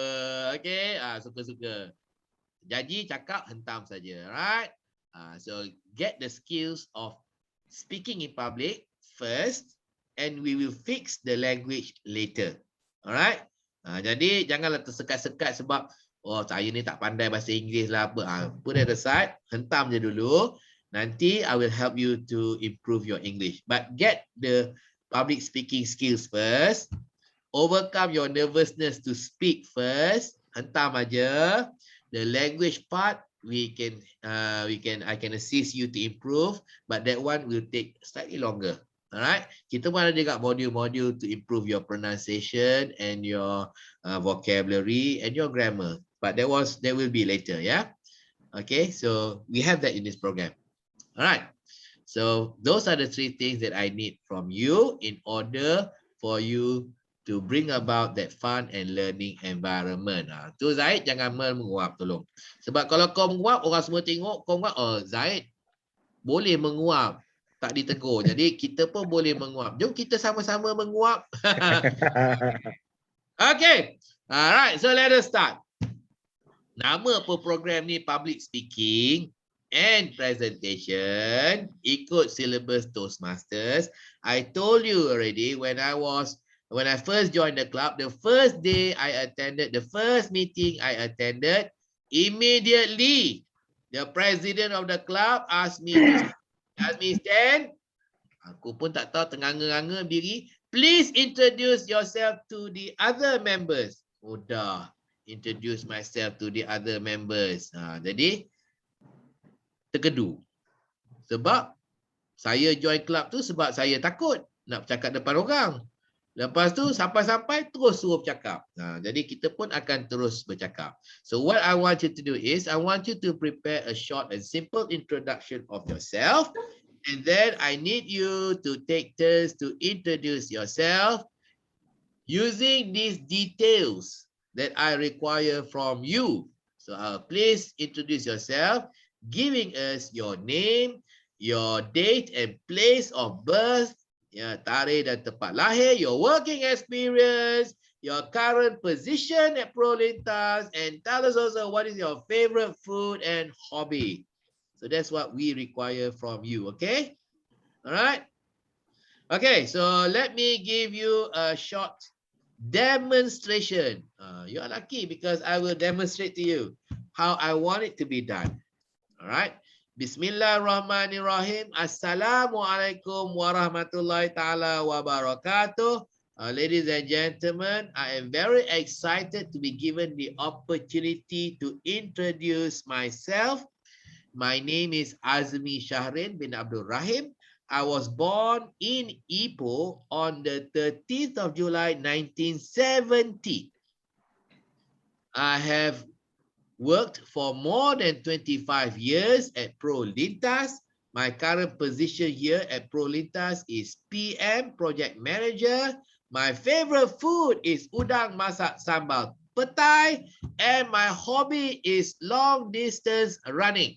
Okay, suka-suka. Janji cakap hentam saja, right? So get the skills of speaking in public first, and we will fix the language later. Alright? Jadi janganlah tersekat-sekat sebab saya ni tak pandai bahasa Inggeris lah apa. Put it aside, hentam je dulu. Nanti I will help you to improve your English. But get the public speaking skills first. Overcome your nervousness to speak first. Hentam aja. The language part I can assist you to improve, but that one will take slightly longer. Alright, kita pun ada juga module-module to improve your pronunciation and your vocabulary and your grammar. But that will be later, yeah. Okay, so we have that in this program. Alright, so those are the 3 things that I need from you in order for you to bring about that fun and learning environment. Tu Zaid jangan menguap tolong. Sebab kalau kau menguap, orang semua tengok kau menguap, oh Zaid boleh menguap, tak ditegur. Jadi kita pun boleh menguap. Jom kita sama-sama menguap. Okay. Alright, so let us start. Nama apa program ni? Public Speaking and Presentation. Ikut syllabus Toastmasters. I told you already when I first joined the club, the first day I attended, the first meeting I attended, immediately the president of the club asked me to stand. Aku pun tak tahu, tenganga-nganga diri. Please introduce yourself to the other members. Mudah. Introduce myself to the other members. Jadi, terkedu. Sebab saya join club tu sebab saya takut nak bercakap depan orang. Lepas tu sampai-sampai terus suruh bercakap. Jadi kita pun akan terus bercakap. So what I want you to do is, I want you to prepare a short and simple introduction of yourself. And then I need you to take turns to introduce yourself using these details that I require from you. So please introduce yourself, giving us your name, your date and place of birth, tarikh dan tempat lahir, your working experience, your current position at Prolintas, and tell us also what is your favorite food and hobby. So that's what we require from you, okay? All right? Okay, so let me give you a short demonstration. You are lucky because I will demonstrate to you how I want it to be done. All right? Bismillahirrahmanirrahim. Assalamualaikum warahmatullahi ta'ala wabarakatuh. Ladies and gentlemen, I am very excited to be given the opportunity to introduce myself. My name is Azmi Shahrin bin Abdul Rahim. I was born in Ipoh on the 13th of July 1970. I have worked for more than 25 years at Prolintas. My current position here at Prolintas is PM, Project Manager. My favorite food is udang masak sambal petai, and my hobby is long distance running.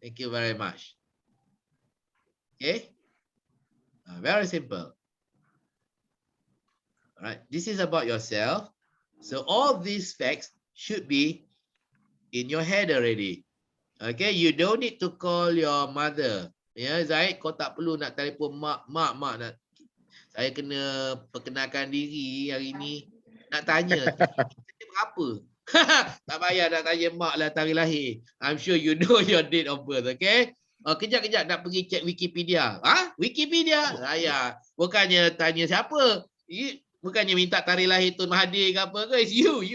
Thank you very much. Okay, very simple. All right, this is about yourself. So all these facts should be in your head already. Okay, you don't need to call your mother. Ya, Zaid, kau tak perlu nak telefon mak nak. Saya kena perkenalkan diri hari ni. Nak tanya, berapa? Tak payah nak tanya mak lah tarikh lahir. I'm sure you know your date of birth, okay? Kejap nak pergi cek Wikipedia. Wikipedia? Saya. Bukannya tanya siapa. Bukannya minta tarikh lahir Tun Mahathir ke apa ke. It's you,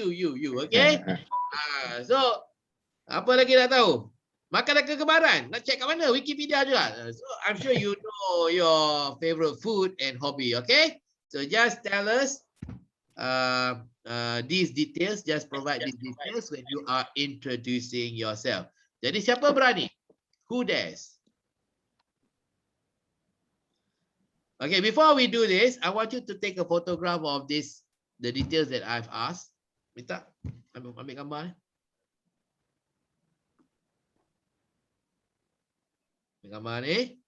okay? So, apa lagi nak tahu? Makanan kegemaran. Nak cek kat mana? Wikipedia juga. So, I'm sure you know your favorite food and hobby, okay? So, just tell us these details. Just provide these details when you are introducing yourself. Jadi, siapa berani? Who dares? Okay, before we do this, I want you to take a photograph of the details that I've asked. Minta, ambil gambar. Ambil gambar ni.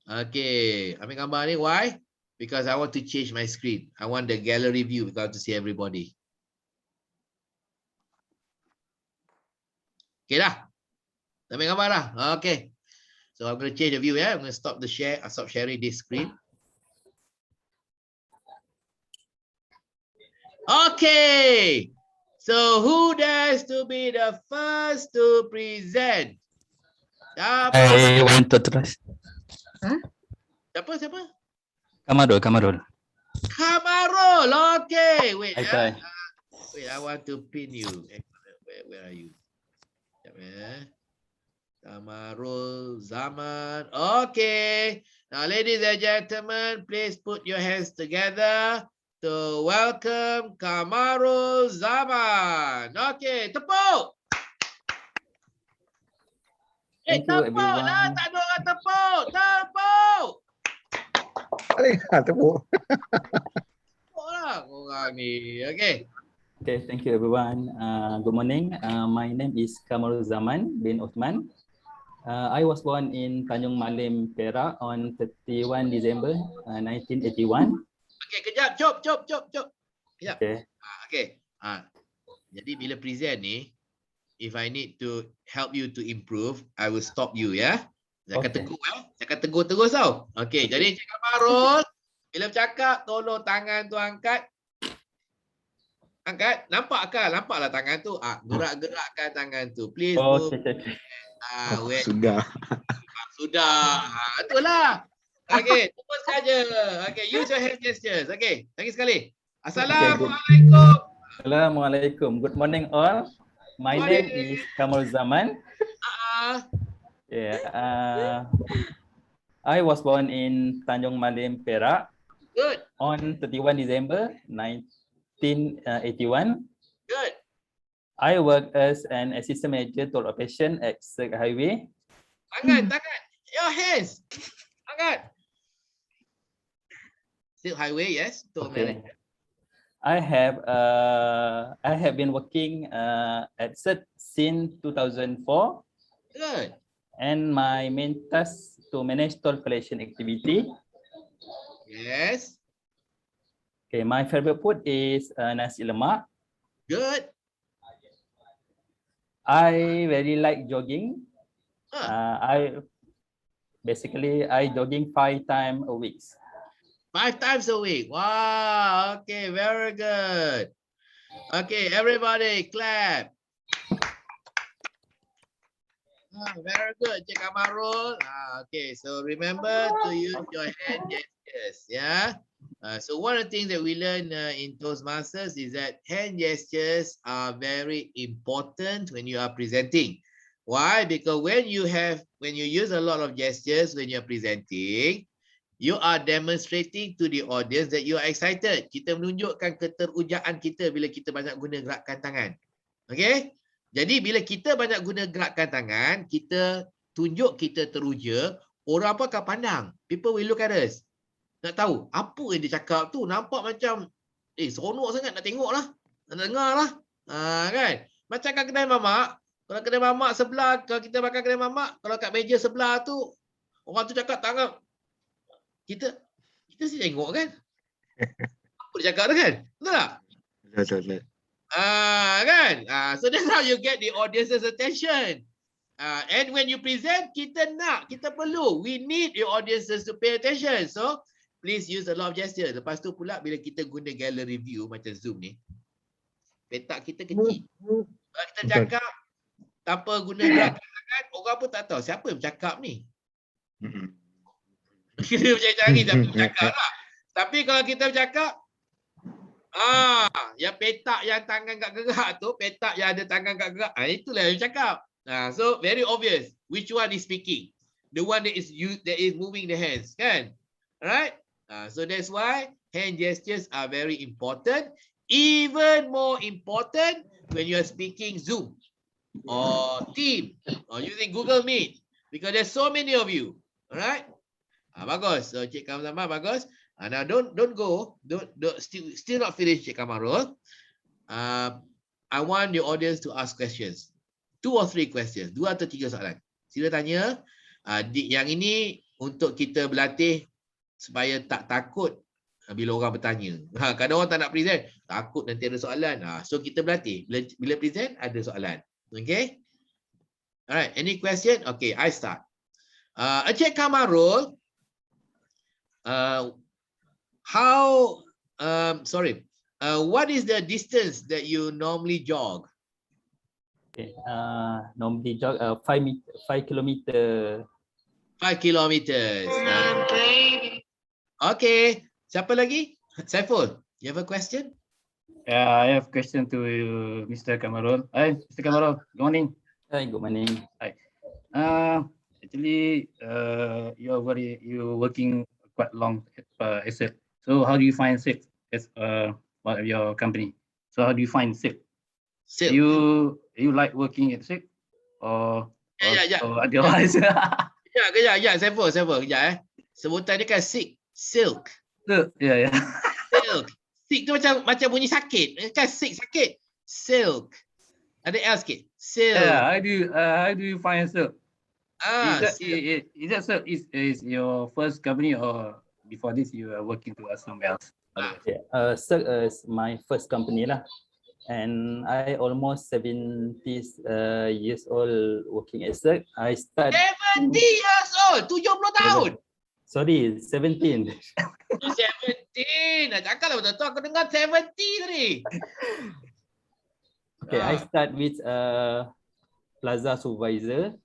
Okay, ambil gambar ni. Why? Because I want to change my screen. I want the gallery view because I want to see everybody. Okay dah? Ambil gambar dah? Okay. So I'm going to change the view, I'm going to stop the share. I'll stop sharing this screen. Okay. So who dares to be the first to present? I want to trust. Siapa? Kamarul. Kamarul. Okay. Wait. Wait, I want to pin you. Where are you? Kamarul Zaman. Okay. Now, ladies and gentlemen, please put your hands together to welcome Kamarul Zaman. Okay, tepuk. Thank you, tepuk lah. everyone. Tak ada orang tepuk. Tepuk. Tepuk. Tepuk lah korang ni. Okay. Okay, thank you, everyone. Good morning. My name is Kamarul Zaman bin Uthman. I was born in Tanjung Malim, Perak on 31 December 1981. Okay, kejap, cop. Kejap. Okay. Okay. Jadi bila present ni, if I need to help you to improve, I will stop you ya. Saya akan Okay. tegur Saya akan tegur terus tau. Okay, jadi Encik Kamarul, bila bercakap tolong tangan tu angkat. Nampaklah tangan tu. Gerak-gerakkan tangan tu. Please move. Okay. When Sudah. sudah. Itulah. Okay, terus saja. Okay, use your hand gestures. Okay, lagi sekali. Assalamualaikum. Assalamualaikum. Good morning all. My name is Kamal Zaman. Yeah. I was born in Tanjung Malim, Perak Good. on 31 December 1981. Good. I work as an assistant manager toll operation at Sept Highway. Tangan. Your hands. Angkat. Still highway, yes. Okay. I have been working at Sept since 2004, Good. and my main task to manage toll collection activity. Yes. Okay, my favorite food is nasi lemak. Good. I very like jogging. I jogging 5 times a week. 5 times a week. Wow. Okay, very good. Okay, everybody clap. Very good, Cik Kamarul. Okay, so remember to use your hand gestures. Yeah. So one of the things that we learn in Toastmasters is that hand gestures are very important when you are presenting. Why? Because when you use a lot of gestures when you're presenting, you are demonstrating to the audience that you are excited. Kita menunjukkan keterujaan kita bila kita banyak guna gerakan tangan. Okay? Jadi bila kita banyak guna gerakan tangan, kita tunjuk kita teruja, orang apa akan pandang. People will look at us. Nak tahu apa yang dia cakap tu, nampak macam seronok sangat nak tengok lah, nak dengar lah. Kan? Macam kat kedai mamak, kalau kedai mamak sebelah, kalau kita makan kedai mamak, kalau kat meja sebelah tu, orang tu cakap tangan, kita sih tengok kan. Apa dia cakap tu kan? Betul tak? Betul. Kan? So that's how you get the audience's attention. And when you present, kita perlu. We need your audiences to pay attention. So please use a lot of gesture. Lepas tu pula bila kita guna gallery view macam Zoom ni, petak kita kecil. Kalau kita cakap tanpa guna gerakan tangan, orang pun tak tahu siapa yang bercakap ni. Kita cari siapa yang bercakap lah. Tapi kalau kita bercakap, yang petak yang tangan kat gerak tu, petak yang ada tangan kat gerak, itulah yang cakap. So very obvious which one is speaking. The one that is moving the hands, kan? Alright? So that's why hand gestures are very important. Even more important when you are speaking Zoom or Team or using Google Meet, because there's so many of you. Alright? Bagus. So Cik Kamarul, bagus. Now don't go. Don't still not finish, Cik Kamarul. I want the audience to ask questions. 2 or 3 questions. 2 atau 3 soalan. Sila tanya. Yang ini untuk kita berlatih supaya tak takut bila orang bertanya. Kadang orang tak nak present, takut nanti ada soalan. So kita berlatih. Bila present ada soalan. Okay? Alright. Any question? Okay, I start. Cik Kamarul, what is the distance that you normally jog? Okay, normally jog 5 kilometer. 5 kilometers. Okay. Siapa lagi? Saiful, you have a question? Yeah, I have a question to Mr. Kamarul. Hi, Mr. Kamarul. Good morning. Hi, good morning. Hi. Actually, you're working quite long at Sept. So how do you find Sept as part of your company? So how do you find Sept? You like working at Sept or otherwise? Kejap, Saiful, kejap Sebutan dia kan silk. Yeah. Silk. Silk tu macam bunyi sakit. Kan silk sakit. Silk. Ada L sikit. Silk. Yeah, how do you find Sept? Ah, Is that sir, is your first company, or before this you are working to somewhere else? Okay. Circ is my first company lah. And I almost 70 years old working at Circ. I start 70 years old, 70 tahun. Sorry, 17. 17. Nak cakap lah betul-betul aku dengar 70 tadi. Okay, I start with Plaza Supervisor.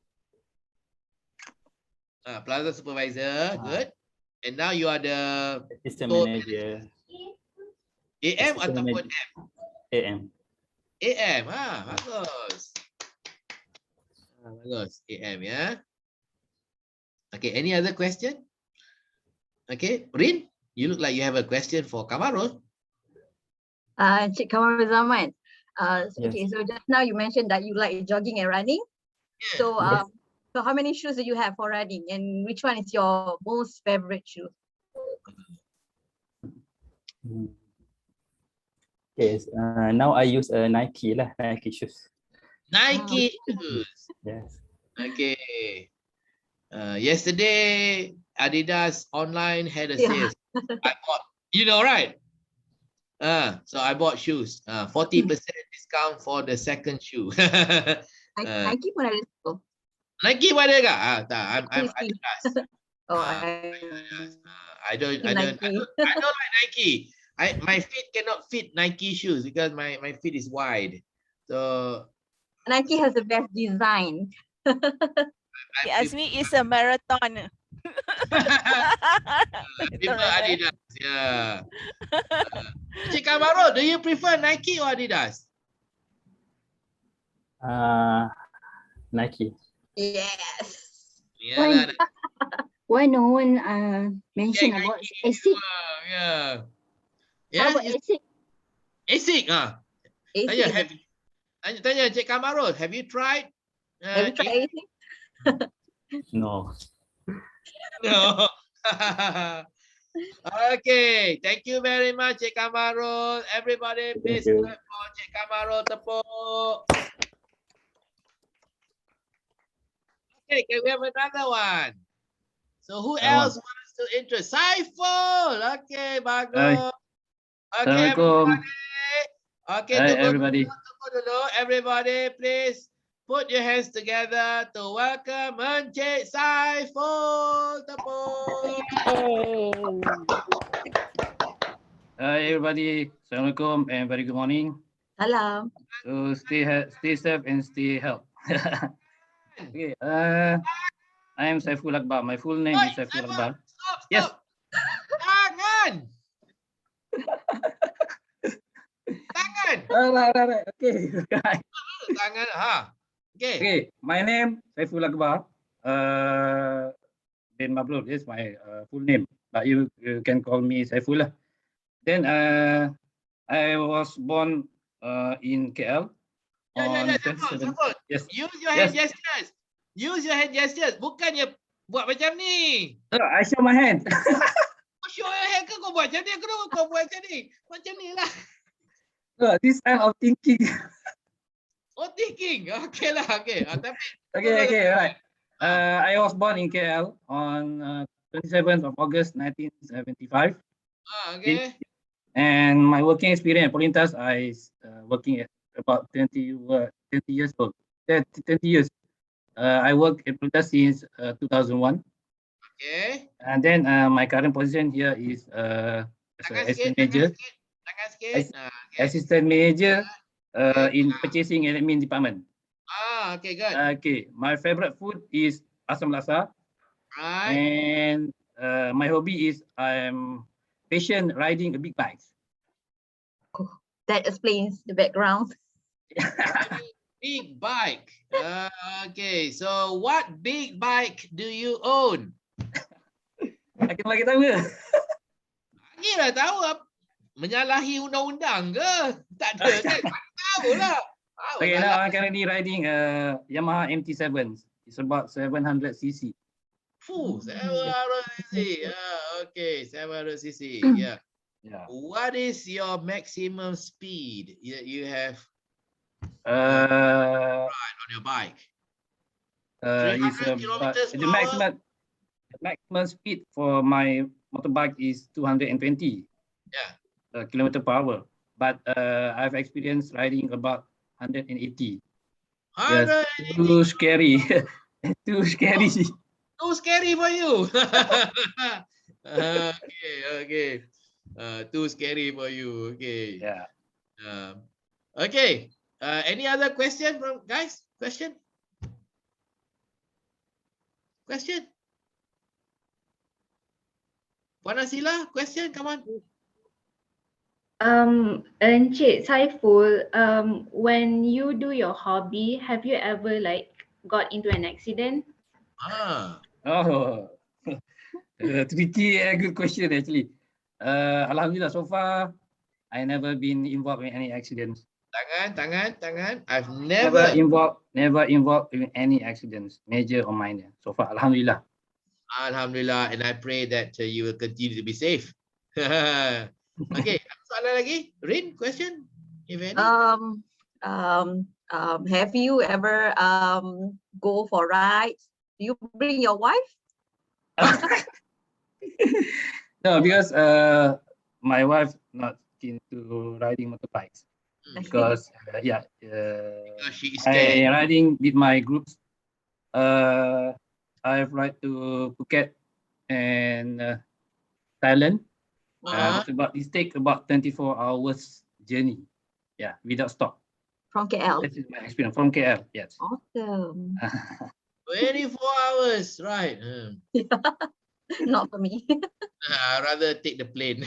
Plaza Supervisor, good. And now you are the Assistant Manager. AM Assistant ataupun Manager. M? AM. AM, bagus. Bagus, AM ya. Okay, any other question? Okay, Rin, you look like you have a question for Kamarul. Cik Kamarul Zaman. Yes. Okay, so just now you mentioned that you like jogging and running. Yeah. So, Yes. so how many shoes do you have for running, and which one is your most favorite shoe? Okay, now I use Nike lah, Nike shoes. Nike shoes. Yes. Okay. Yesterday, Adidas online had a Yeah. sale. I bought, you know, right? So I bought shoes. 40% discount for the second shoe. Nike pun ada tu. Nike pun ada ke? Tak, I'm Nike. Adidas. Oh, I don't Nike. like Nike. My feet cannot fit Nike shoes because my feet is wide. So Nike has the best design. Azmi is a marathon. prefer Adidas. Yeah. Cik Kamarul, do you prefer Nike or Adidas? Nike. Yes. Yeah. Why no one mention about ASIC? Yeah. How about ASIC? ASIC. ASIC. Tanya Cik Kamarul, have you tried? Have you tried ASIC? No. No. Okay, thank you very much, Cik Kamarul. Everybody, please you. clap for Cik Kamarul. Tepuk. Okay, can we have another one? So who else wants to interest? Saiful. Okay, bagus. Okay, Assalamualaikum. everybody. Okay, Hi, tunggu everybody. dulu. Everybody, please put your hands together to welcome Encik Saiful. Tepuk. Hi, everybody. Assalamualaikum and very good morning. Salam. So stay safe and stay healthy. Okay. I am Saiful Akbar. My full name is Saiful Akbar. Stop. Yes. Tangan. Tangan. Right. Okay. Tangan. Okay. Okay. My name Saiful Akbar. Bin Mabrur is my full name, but you can call me Saiful lah. Then I was born in KL on 27. Saiful. Yes. Use your hand gestures. Use your hand gestures. Bukannya buat macam ni. I show my hand. Show your hand ke kau buat macam ni? Kenapa kau buat macam ni? Macam ni lah. This time of thinking. Oh, thinking. Okay lah. Okay. Tapi. Okay. Right. I was born in KL on 27th of August 1975. Okay. And my working experience at Polintas, I working at about 20 years old. 20 years. I work at Polintas since 2001. Okay. And then my current position here is assistant manager. Tangan sikit. Assistant manager in purchasing and admin department. Okay, good. Okay, my favorite food is asam laksa. Right. And my hobby is I'm patient riding a big bike. That explains the background. Big bike. Okay, so what big bike do you own? I can bagi tahu ke? Bagilah tahu. Menyalahi undang-undang ke? Tak ada kan? Tahu lah. Okay, now I'm currently riding a Yamaha MT7. It's about 700 cc. 700cc. Okay, 700cc. Yeah. What is your maximum speed you have on your bike? Is 300 but kilometers the per hour. maximum speed for my motorbike is 220 Yeah. kilometer per hour. But I've experienced riding about 180. Yes, 180. too scary. Too scary. Too scary for you. Okay, okay. Too scary for you. Okay. Yeah. Okay. Any other question from guys? Question? Question? Panasila, question? Come on. Encik Saiful, when you do your hobby, have you ever like got into an accident? Ah. Oh, tricky and good question actually. Alhamdulillah, so far I never been involved in any accidents. Tangan. I've Never never. involved in any accidents, major or minor. So far, Alhamdulillah. Alhamdulillah, and I pray that you will continue to be safe. Okay, soalan lagi? Rin, question? If any? Have you ever go for rides? Do you bring your wife? No, because my wife not into riding motorbikes because Because she is I scared. riding with my groups. I've ride to Phuket and Thailand. It take about 24 hours journey. Yeah, without stop. From KL. This is my experience from KL. Yes. Awesome. 24 hours, right? Not for me. I'd rather take the plane.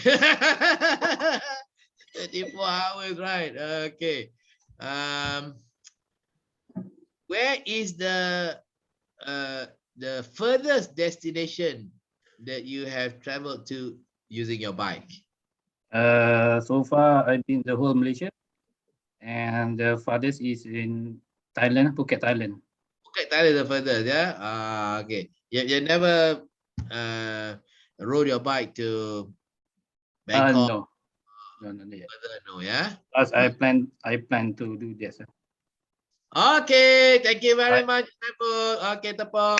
24 hours, right? Okay. Where is the furthest destination that you have traveled to using your bike? So far I've been the whole Malaysia, and the farthest is in Thailand, Phuket, Thailand. Phuket, Thailand, the furthest, yeah. Okay. You never rode your bike to Bangkok? No yet. Further, no, yeah. As I plan to do this. Okay, thank you very Right. much. Okay, tepuk.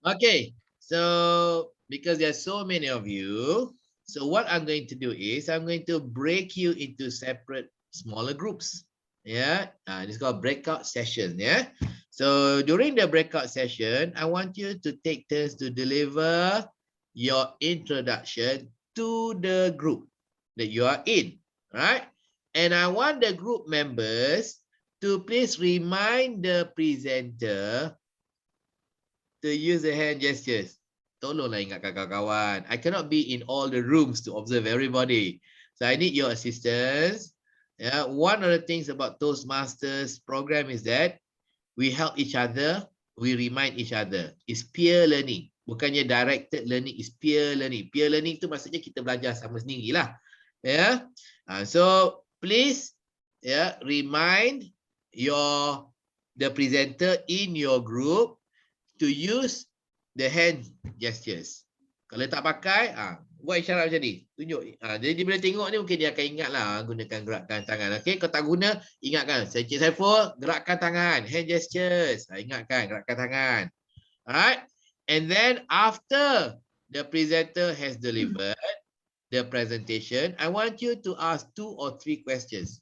Okay, so because there's so many of you, so what I'm going to do is I'm going to break you into separate smaller groups. Yeah, it's called breakout session. Yeah, so during the breakout session, I want you to take turns to deliver your introduction to the group that you are in, right? And I want the group members to please remind the presenter to use the hand gestures. Tolonglah ingatkan kawan-kawan. I cannot be in all the rooms to observe everybody. So I need your assistance. Yeah, one of the things about Toastmasters program is that we help each other, we remind each other. It's peer learning. Bukannya directed learning, it's peer learning. Peer learning tu maksudnya kita belajar sama sendirilah. Yeah. So please remind the presenter in your group to use the hand gestures. Kalau tak pakai, buat isyarat macam ni. Tunjuk. Jadi dia bila tengok ni mungkin dia akan ingat lah gunakan gerakan tangan. Okay, kalau tak guna, ingatkan. Encik Saiful, gerakkan tangan. Hand gestures. Ingatkan, gerakkan tangan. Alright. And then after the presenter has delivered the presentation, I want you to ask 2 or 3 questions.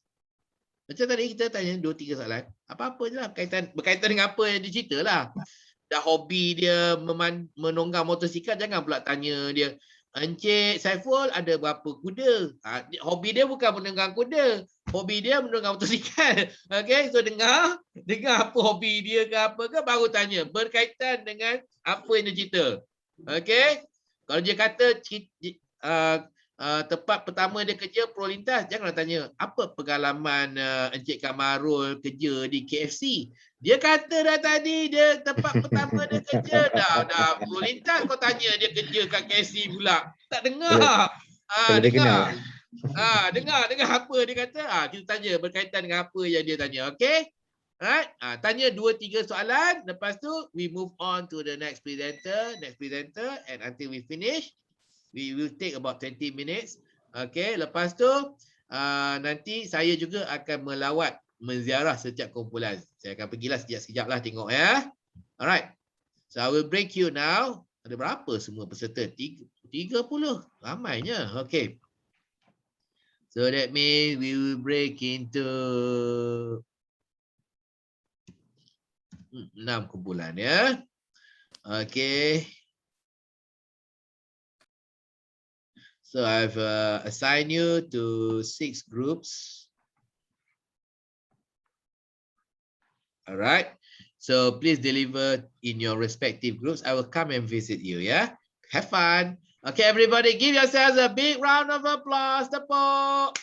Macam tadi kita tanya 2-3 soalan. Apa-apa je lah. Berkaitan dengan apa yang dia cerita lah. Dah hobi dia menunggang motosikal, jangan pula tanya dia, Encik Saiful ada berapa kuda? Hobi dia bukan menunggang kuda. Hobi dia menunggang motosikal. Okay, so dengar apa hobi dia ke apa ke, baru tanya. Berkaitan dengan apa yang dia cerita. Okay, kalau dia kata tempat pertama dia kerja Pro Lintas, janganlah tanya apa pengalaman Encik Kamarul kerja di KFC. Dia kata dah tadi dia tempat pertama dia kerja dah Pro Lintas, kau tanya dia kerja kat KFC pula. Tak dengar. Dengar apa dia kata. Kita tanya berkaitan dengan apa yang dia tanya. Okay? Alright? Tanya 2-3 soalan, lepas tu we move on to the next presenter and until we finish. We will take about 20 minutes. Okay, lepas tu nanti saya juga akan melawat menziarah setiap kumpulan. Saya akan pergilah sekejap-sekejap lah tengok ya. Alright. So I will break you now. Ada berapa semua peserta? 30. Ramainya. Okay. So that means we will break into 6 kumpulan ya. Okay. So I've assigned you to 6 groups. All right. So please deliver in your respective groups. I will come and visit you. Yeah. Have fun. Okay, everybody, give yourselves a big round of applause. Tepuk.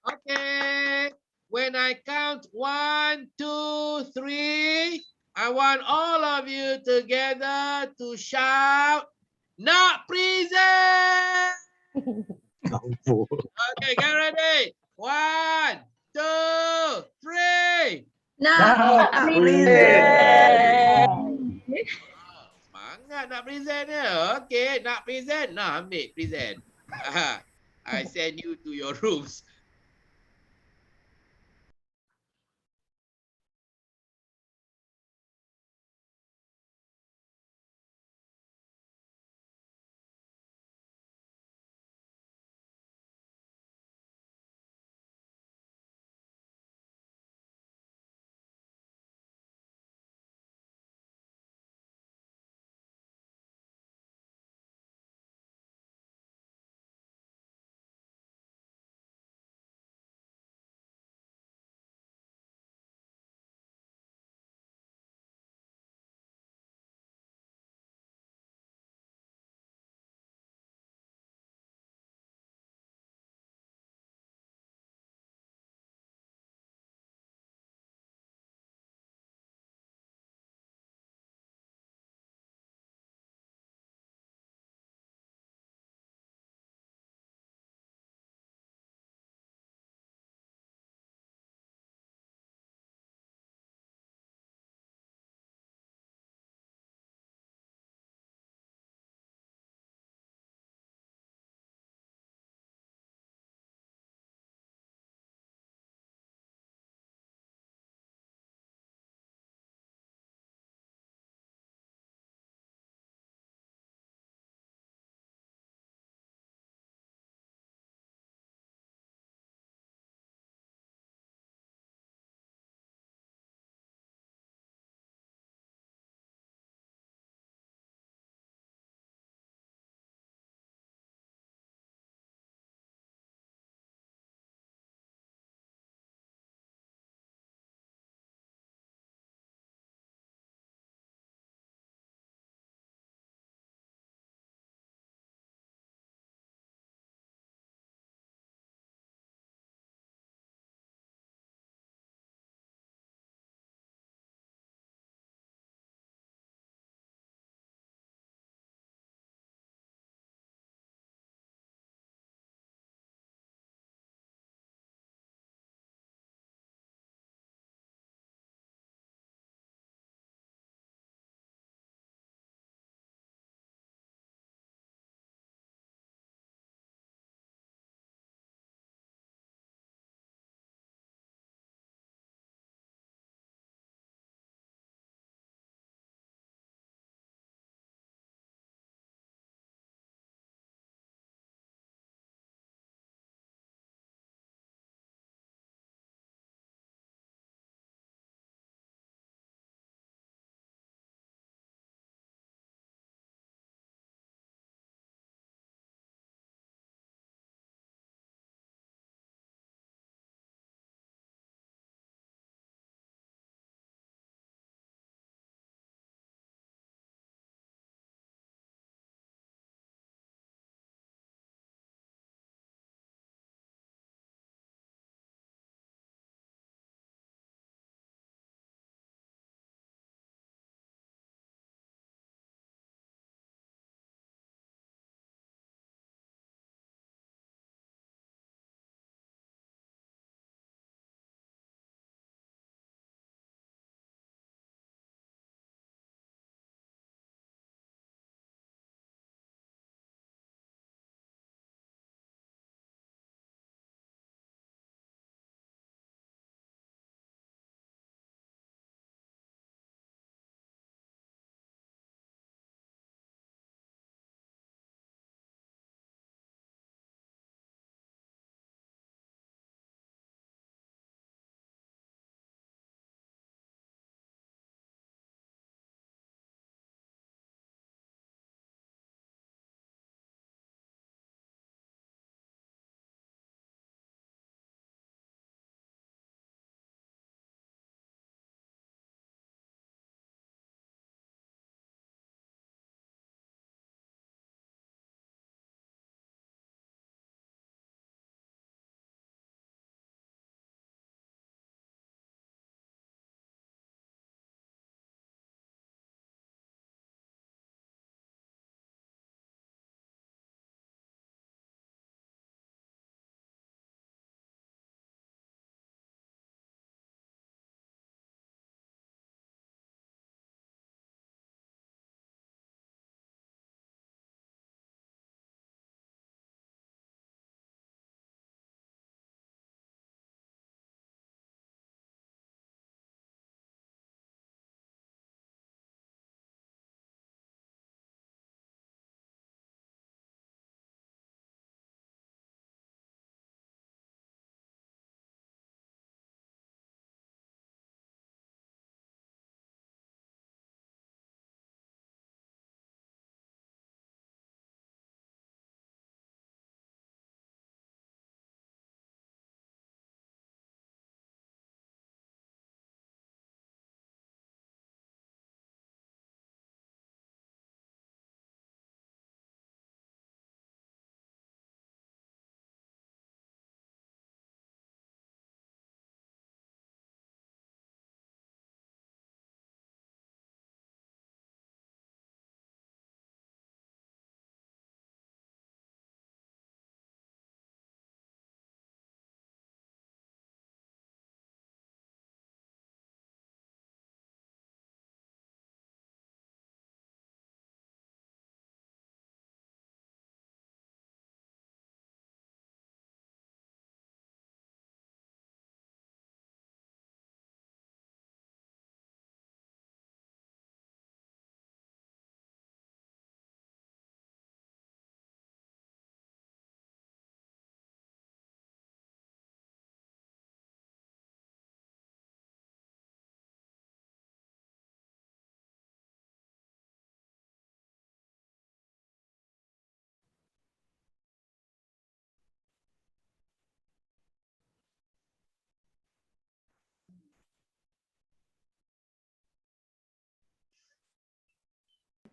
Okay. When I count 1, 2, 3, I want all of you together to shout, "Not present!" Okay, get ready. 1, 2, 3. Nah, Semangat nak present ya. Okay, nak present. Nah, ambil present. I send you to your rooms.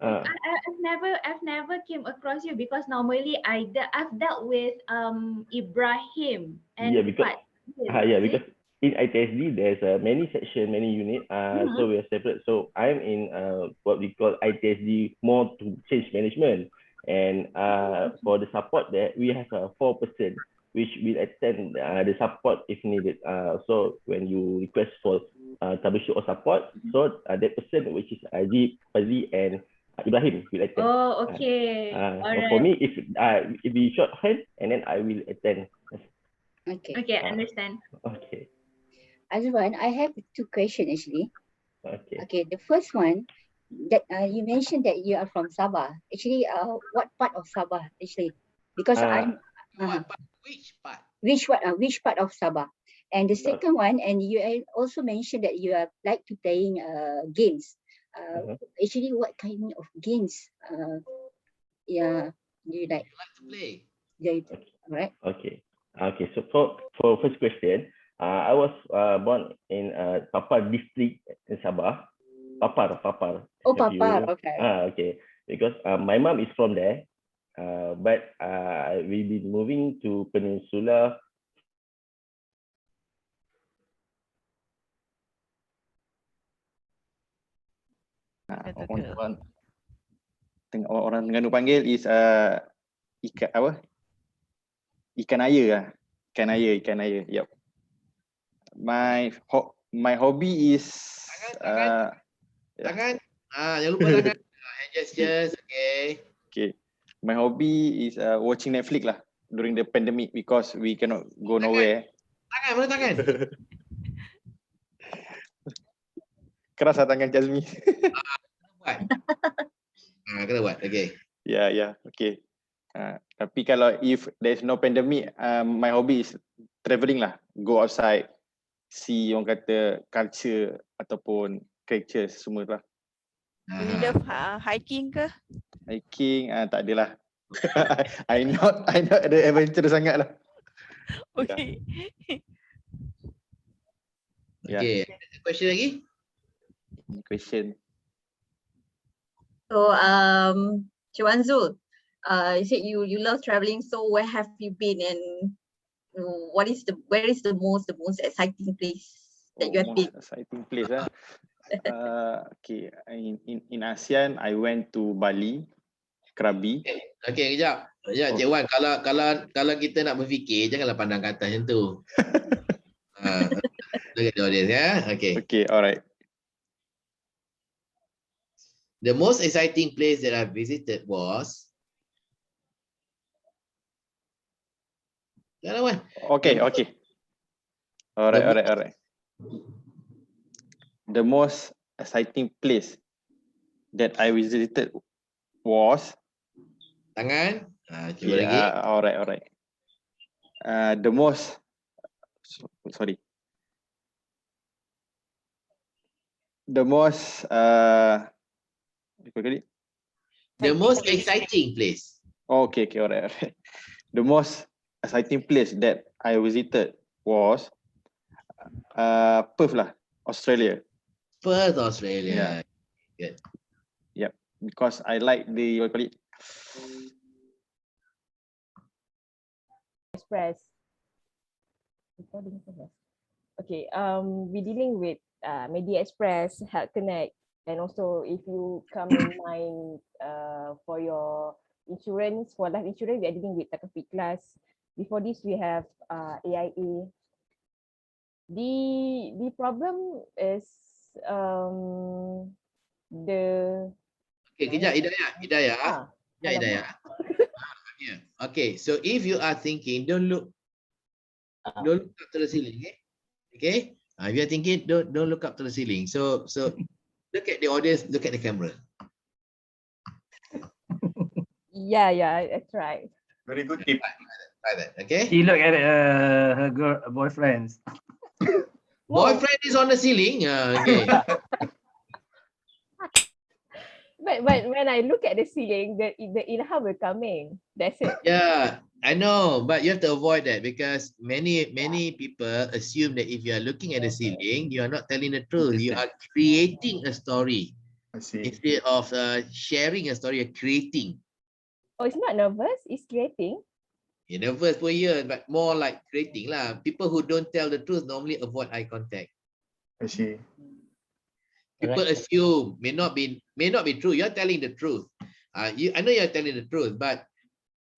I've never came across you because normally I've dealt with Ibrahim and Yeah, because Fat. because in ITSD there's many section, many unit. So we are separate. So I'm in what we call ITSD more to change management, and for the support there we have a 4% which will attend the support if needed. So when you request for troubleshoot or support, so that person which is Ajib, Fazi, and Ibrahim will attend. Oh, okay. But for me, if we shorthand, and then I will attend. Okay. Okay, understand. Okay. Azwan, I have 2 questions actually. Okay. Okay, the first one that you mentioned that you are from Sabah. Actually, what part of Sabah actually? Because I'm Which part? which part of Sabah? And the second one, and you also mentioned that you are like to playing games. Actually, what kind of games? Yeah, do you like? You like to play? Yeah, right. Okay. Okay. So for first question, I was born in Papar district in Sabah. Papar. Oh, Have you- Papar. Okay. Okay. Because my mom is from there, but we've been moving to Peninsula. Orang Terengganu panggil is ikan apa? Ikan air lah. Ikan air. Yep. My hobby is Tangan. Jangan lupa tangan. Hand gestures. Okay. Okay. My hobby is watching Netflix lah during the pandemic because we cannot go nowhere. Mana tangan? Keras lah tangan Azmi. Kena buat. Okay. Yeah. Okay. Tapi kalau if there's no pandemic, my hobby is travelling lah. Go outside, see orang kata culture ataupun culture semua lah. You love hiking ke? Hiking tak adalah. I not ada adventure sangat lah. Okay. Okay. Question lagi? Question. So, Chwanzul, you said you love traveling. So, where have you been, and where is the most exciting place that you have been? Exciting place lah. Okay, in ASEAN, I went to Bali, Krabi. Okay, kejap. Cik Wan, kalau kita nak berfikir, janganlah pandang ke atas macam tu. Look at the audience, ya. Okay. Okay, alright. The most exciting place that I visited was. Okay. Alright. The most exciting place that I visited was. Tangan. Cuba lagi. Alright. The most. Sorry. The most. The most exciting place. Okay, alright. The most exciting place that I visited was Perth lah, Australia. Perth, Australia. Good. Yep, because I like the, what you call it? Express. Okay, we're dealing with Media Express, Health Connect, and also if you come in mind for your insurance, for life insurance, we are dealing with Takafi Class. Before this, we have AIA. The problem is the. Okay, kejap, Hidayah. Hidayah. Yeah. Okay, so if you are thinking, don't look up to the ceiling, okay? If you are thinking, don't look up to the ceiling. So look at the audience, look at the camera. Yeah, that's right. Very good tip. Try that, okay? She look at her boyfriends. Boyfriend is on the ceiling. Okay. But when I look at the ceiling, the ilham will coming. That's it. Yeah, I know, but you have to avoid that because many people assume that if you are looking at the ceiling, you are not telling the truth. You are creating a story. I see. Instead of sharing a story, creating. Oh, it's not nervous, it's creating. You're nervous for years, but more like creating lah. People who don't tell the truth normally avoid eye contact. I see. People assume may not be true. You're telling the truth. I know you're telling the truth, but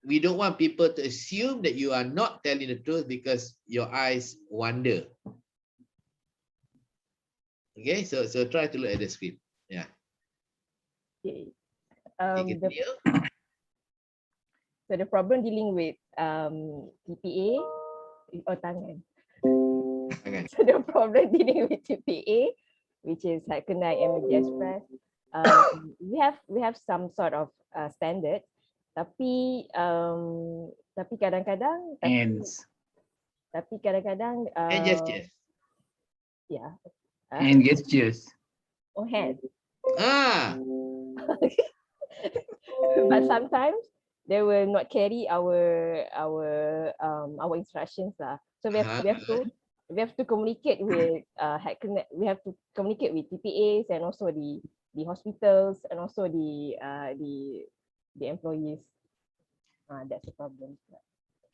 we don't want people to assume that you are not telling the truth because your eyes wander. Okay, so try to look at the script. Yeah. Okay. Okay, So the problem dealing with TPA or tangan. So the problem dealing with TPA, which is like Kenai and Media Express, we have some sort of standard, tapi kadang-kadang And and gestures. Yeah. And gestures. Oh, hand. But sometimes they will not carry our instructions lah. So we have to communicate with we have to communicate with TPAs and also the hospitals and also the employees. That's the problem.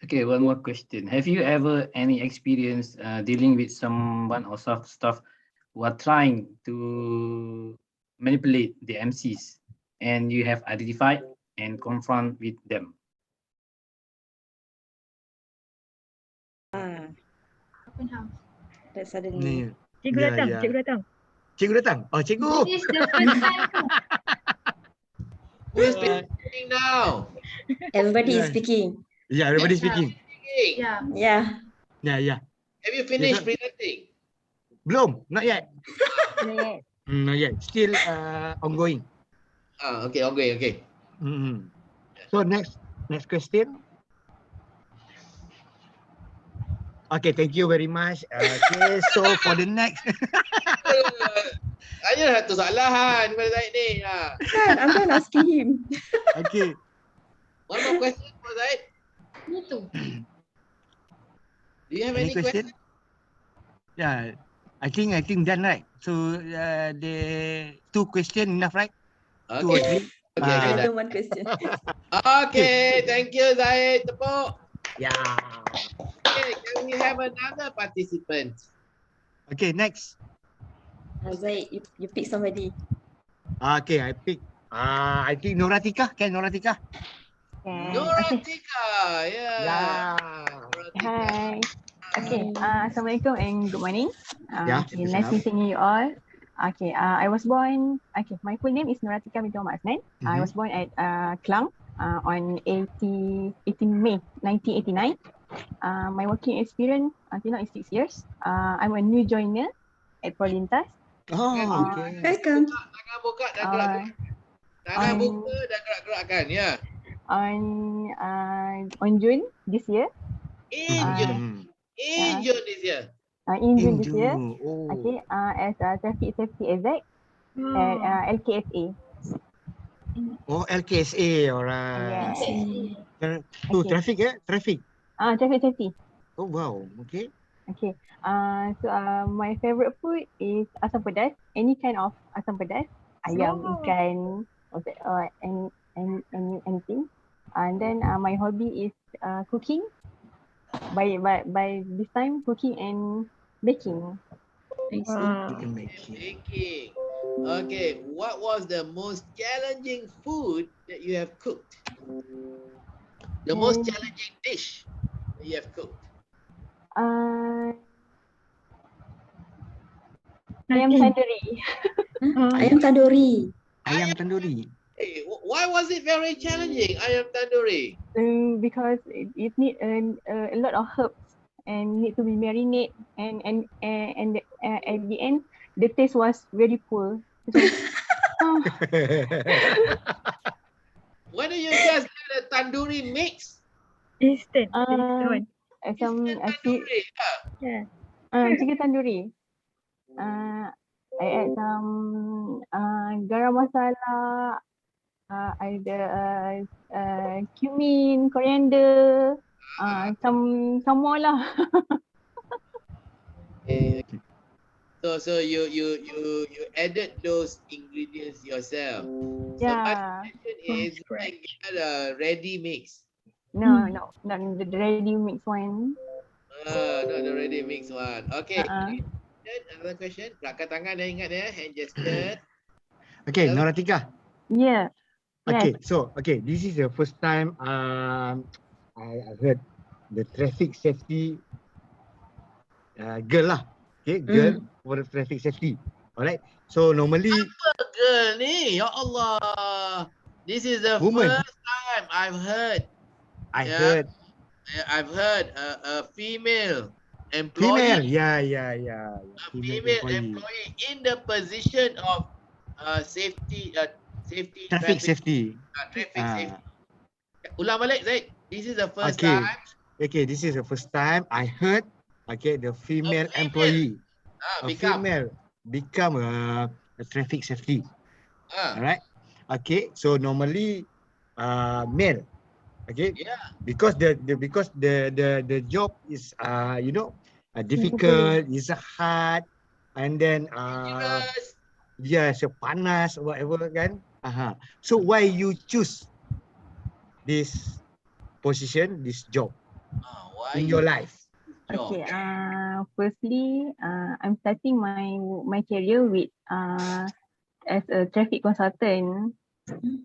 Okay, one more question. Have you ever any experience dealing with someone or staff who are trying to manipulate the MCs and you have identified and confront with them? Open house. That suddenly. Cikgu datang. Cikgu datang. Oh, cikgu. This is the first time. Who is speaking now? Everybody is speaking. Yeah, everybody speaking. Yeah. Yeah. Have you finished presenting? Belum, not yet. Not yet. Not yet. Still ongoing. Okay, okay. So next question. Okay, thank you very much. Okay, so for the next. Hanya satu soalan pada Zaid ni. Kan, I'm not asking him. Okay. One more question for Zaid. Me too. Do you have any question? Yeah, I think done, right? So the 2 question enough, right? Okay. 2 or 3. Okay, Another one question. Okay, thank you Zaid. Tepuk. Yeah. Okay, can we have another participant? Okay, next. Zaid, you pick somebody. Okay, I pick. I think Noratika. Can Noratika? Noratika, yeah. Hi. Okay. Assalamualaikum and good morning. Okay, nice meeting you all. Okay. I was born. Okay, my full name is Noratika binti Muhammad Asnan. I was born at Klang on 18 May 1989. My working experience until now is 6 years. I'm a new joiner at Polintas. Oh, okay. Welcome. Tangan buka dan gerak-gerak. Tangan buka dan gerak-gerakkan, ya. On June this year. In June this year. In June this year. Okay. As a traffic safety exec at LKSA. Oh, LKSA, alright. Yeah. Traffic, yeah? Traffic. Traffic safety. Oh, wow. Okay. Okay. So my favorite food is asam pedas. Any kind of asam pedas. Ayam, ikan, or anything. And then my hobby is cooking. By this time, cooking and baking. Baking. Okay, what was the most challenging food that you have cooked? The most challenging dish that you have cooked? Ayam tanduri. Ayam tanduri. Ayam tanduri. Hey, why was it very challenging, ayam tanduri? Because it need a lot of herbs and need to be marinate and at the end the taste was very poor. Why don't you just get a tandoori mix? Instant one. Some tandoori. Chicken tandoori. I add some garam masala. I ada cumin, coriander, some more lah. So you added those ingredients yourself. So my Yeah. suggestion is go and get a ready mix. No, not the ready mix one. Not the ready mix one. Okay. Uh-uh. Another question. Belakang tangan dah ingat ya, hand gesture. Okay, Noratika. Yeah. Okay, Yes. so this is the first time I heard the traffic safety girl lah. Okay, girl for the traffic safety. Alright. So normally Girl ni, ya Allah. This is the woman. first time I've heard. I heard I've heard a female female. employee. Yeah. A female employee in the position of safety Traffic safety. traffic safety. Ulang balik, Zaid. This is the first Okay. time. Okay, this is the first time I heard the female employee. Female become a traffic safety. Alright. Okay, so normally male. Okay. Yeah. Because the job is difficult, is hard, and then so panas or whatever kan. So why you choose this position, this job in your life? Okay. Firstly, I'm starting my career with as a traffic consultant.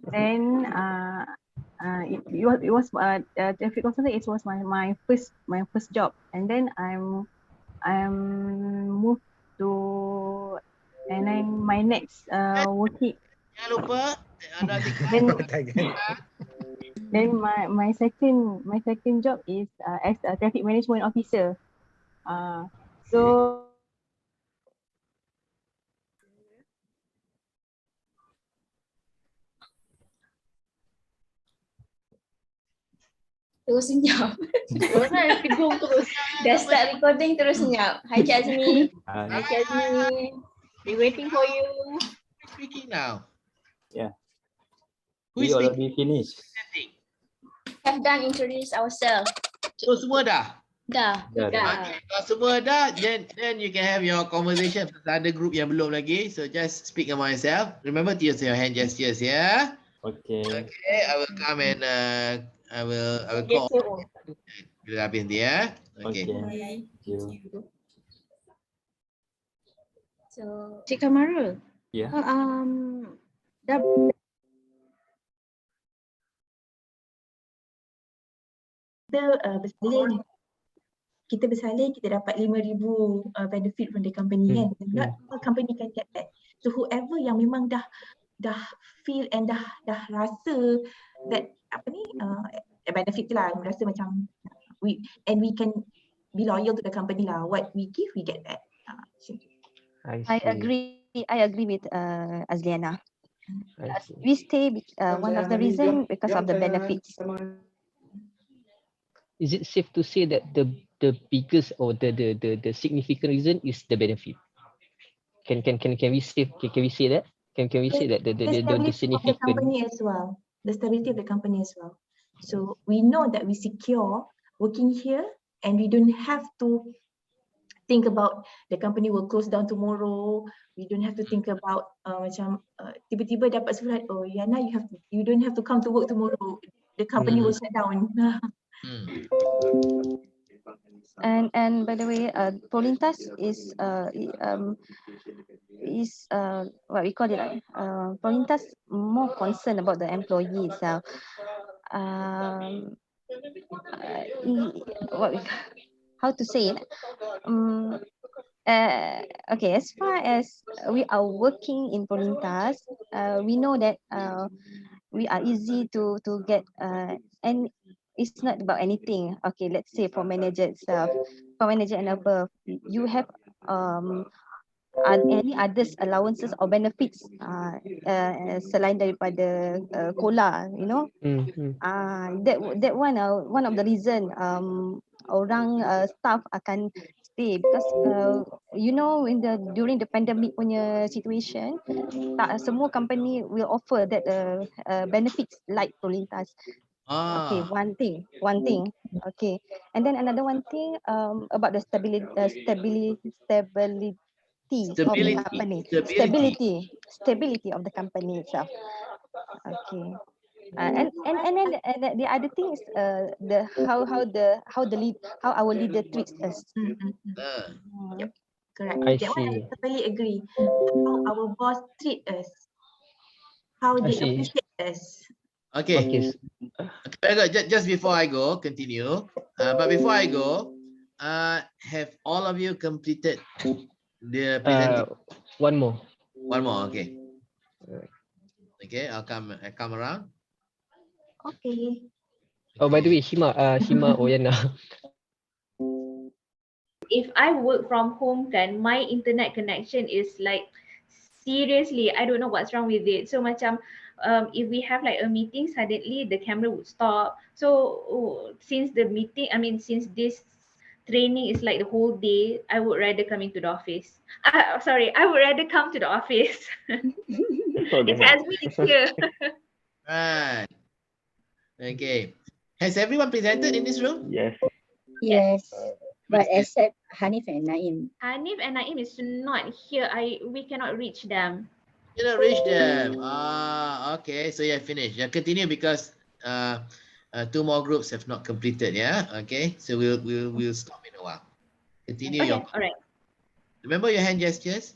Then it was traffic consultant. It was my first job, and then I'm moved to, and then my next working. Jangan lupa. Then my second job is as a traffic management officer. So Terus senyap. Orang kejung terus. Dah start recording terus senyap. Hi Cik Azmi. Hi Cik Azmi. We waiting for you. Who's speaking now? Yeah. Who We is already finished. Have done introduce ourselves. So semua dah? Dah. Okay, kalau semua dah, then you can have your conversation. Ada group yang belum lagi, so just speak among yourself. Remember to use your hand gestures, yeah? Okay. Okay, I will come and I will call. Bila habis nanti ya. Okay. Thank you. So, Cik Kamarul. Yeah. Dah kita bersalin kita dapat 5,000 benefit from the company kan. Not all company can get that. So whoever yang memang dah feel and dah rasa that benefit tu lah, rasa macam we can be loyal to the company lah. What we give, we get that. I agree with Azliana. We stay one of the reason because of the benefits. Is it safe to say that the biggest or the significant reason is the benefit? Can we say that? Can we say that the significant of the company as well, the stability of the company as well. So we know that we secure working here, and we don't have to think about the company will close down tomorrow. We don't have to think about macam tiba-tiba dapat surat, oh Yana, you don't have to come to work tomorrow. The company will shut down. And by the way, Polintas is what we call it. Polintas more concerned about the employee itself. How to say it? Okay, as far as we are working in Polintas, we know that we are easy to get and it's not about anything. Okay, let's say for manager itself, for manager and above, you have any others allowances or benefits selain daripada cola, you know. That one of the reason orang staff akan stay because you know during the pandemic punya situation, tak semua company will offer that benefits like Polintas. Okay, one thing. Okay, and then another one thing about the stability of the Stability. company. Stability. Stability of the company itself. Okay. And then the other thing is the how our leader treats us. Uh, Yep, correct. I That one I see. totally agree. How our boss treat us, how I they see. appreciate us. Okay. Okay. Very good. Just before I go, continue. But before I go, have all of you completed the presentation? One more. One more. Okay. Okay. I'll come around. Okay. Oh, by the way, Shima, Oyana. If I work from home kan, my internet connection is like seriously, I don't know what's wrong with it. So macam if we have like a meeting, suddenly the camera would stop. So since this training is like the whole day, I would rather come into the office. I would rather come to the office. If Azmi is here. Right. Okay. Has everyone presented in this room? Yes. Yes, but except Hanif and Naim. Hanif and Naim is not here. We cannot reach them. You don't reach them. Okay. So yeah, finished. Yeah, continue because two more groups have not completed. Yeah. Okay. So we'll stop in a while. Continue Okay, your. all right. Remember your hand gestures.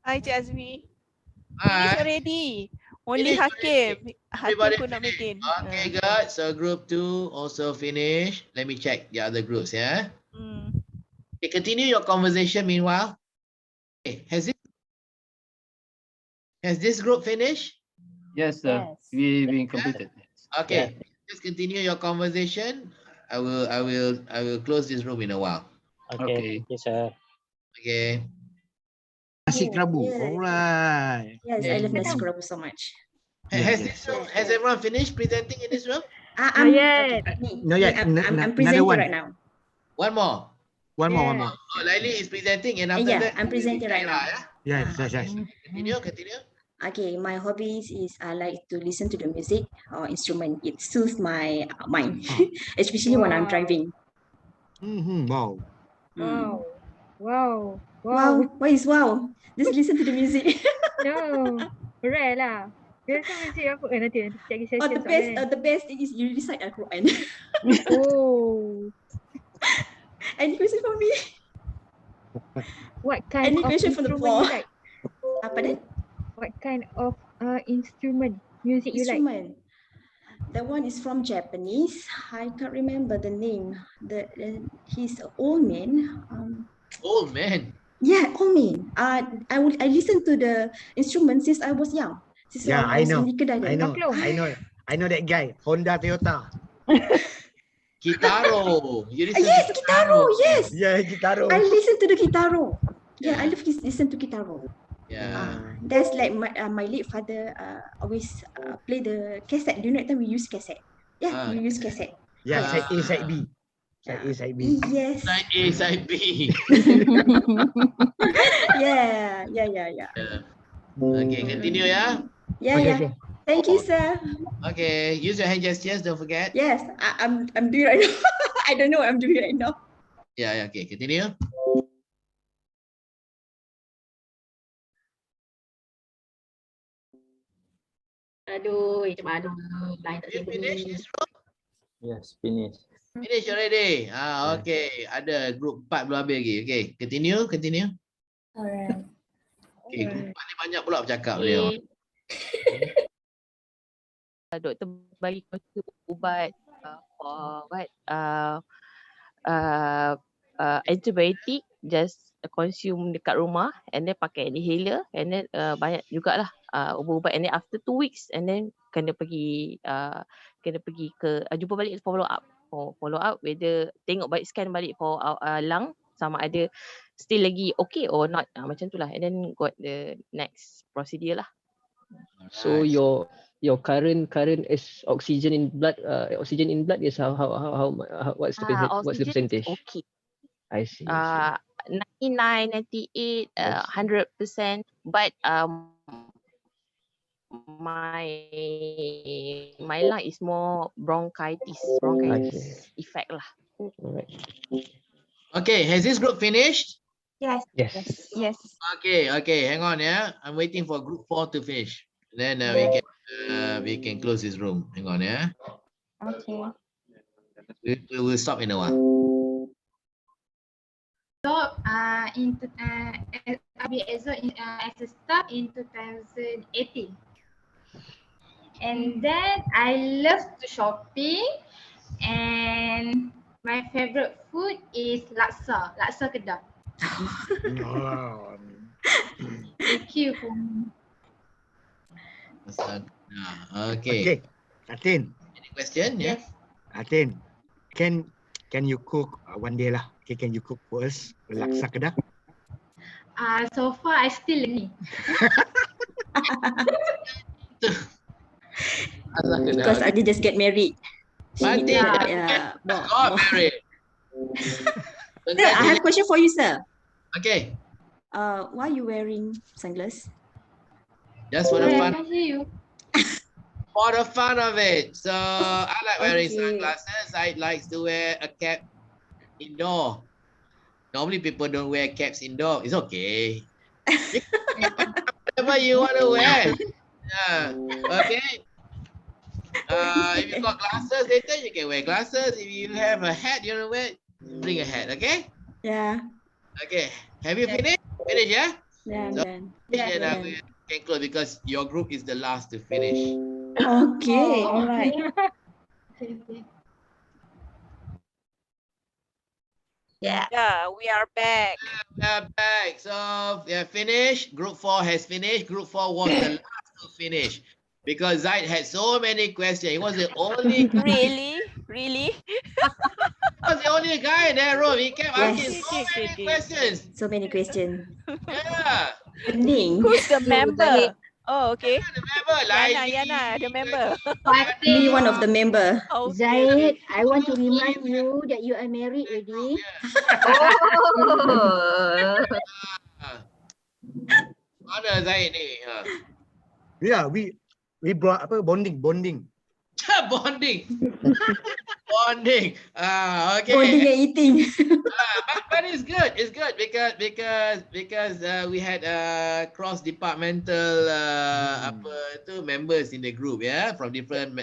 Hi, Cik Azmi. Hi. Finish already. Only Finish Hakim. Hakim Everybody could not make it. Okay, good. So group 2 also finished. Let me check the other groups. Yeah. Okay, continue your conversation. Meanwhile, okay, has this group finished? Yes, sir. We completed. Okay, just continue your conversation. I will close this room in a while. Okay. Yes, sir. Okay. Nasi kerabu. Yes. Alright. Yes, I love nasi kerabu so much. Has everyone finished presenting in this room? I'm okay. No, yet. I'm Another presenting one. right now. One more. One more. Oh, Laili is presenting, and after Yeah, that, I'm presenting right now. Yes. Continue. Okay, my hobbies is I like to listen to the music or instrument. It soothes my mind, especially when I'm driving. Wow. Wow. What is wow? Just listen to the music. No, rare lah. Biasa music apa? Nanti cari session The best thing is you recite Al-Quran. Oh. Any question for me? What kind Any of question from the instrument floor? you like? Apa dia? What kind of instrument music you like? Instrument. That one is from Japanese. I can't remember the name. He's an old man. Old man. Yeah, old man. I listened to the instrument since I was young. Since Yeah, I I was know. in kindergarten. I know that guy. Honda, Toyota. Kitaro. You listen Yes, to Kitaro. Yes. Yeah, Kitaro. I listen to the Kitaro. Yeah, I love to listen to Kitaro. Yeah. That's like my late father always play the cassette. Do you know that time we use cassette? Yeah, we use cassette. Yeah, side A, side B. Side A, side B. Yes. Side A, side B. Yeah. Okay, continue, yeah? Yeah. Thank you, sir. Okay, use your hand gestures, don't forget. Yes, I'm doing right now. I don't know what I'm doing right now. Yeah, okay, continue. Aduh, macam line tak sambung. Yes, finish. Finish already. Okay. Ada group 4 belum habis lagi. Okay, continue. Alright. Okay, group 4 ni banyak pula bercakap dia. Doktor bagi ubat for antibiotic, just consume dekat rumah and then pakai inhaler and then banyak jugalah ubat-ubat, and then after 2 weeks and then kena pergi ke jumpa balik for follow up whether tengok balik scan balik for lung sama ada still lagi okay or not, macam tu lah, and then got the next procedure lah. So your current is oxygen in blood. Oxygen in blood is how what's the percentage? Okay. I see. 99, 98, 100%, but my lung is more bronchitis effect lah. Alright. Okay, has this group finished? Yes. Yes. Yes. Okay, hang on, yeah. I'm waiting for group 4 to finish. Then we can close this room. Hang on, yeah. Okay. We will stop in a while. So I'll be as a staff in 2018. And then I love to shopping, and my favorite food is laksa Kedah. Thank you for me. Okay. Atin. Any question? Yeah. Atin, can you cook one day lah? Okay, can you cook for us laksa Kedah? So far I still learning. Because I just get married. Got married. Sir, I have a question for you, sir. Okay. Why are you wearing sunglasses? Just for the I fun. can hear you. For the fun of it. So I like wearing sunglasses. I like to wear a cap indoor. Normally people don't wear caps indoor. It's okay. Whatever you want to wear. Yeah. Okay. If you got glasses later, you can wear glasses. If you have a hat you want to wear, bring a hat. Okay. Yeah. Okay. Have you finished? Finished, yeah? Yeah, So, done. then we can close because your group is the last to finish. Okay, all right. Yeah, we are back. We are back. So we are finished. Group 4 has finished. Group 4 was the last to finish because Zaid had so many questions. He was the only guy. Really? He was the only guy in that room. He kept asking so many questions. So many questions. Yeah. Who's the member? Oh, okay. The member, Yana, the member. Me, one of the member. Zaid, I want to remind you that you are married already. Mana Zaid ni? Yeah, we brought apa bonding. Bonding. Okay. Bonding and eating. But it's good. It's good because we had cross departmental members in the group, yeah, from different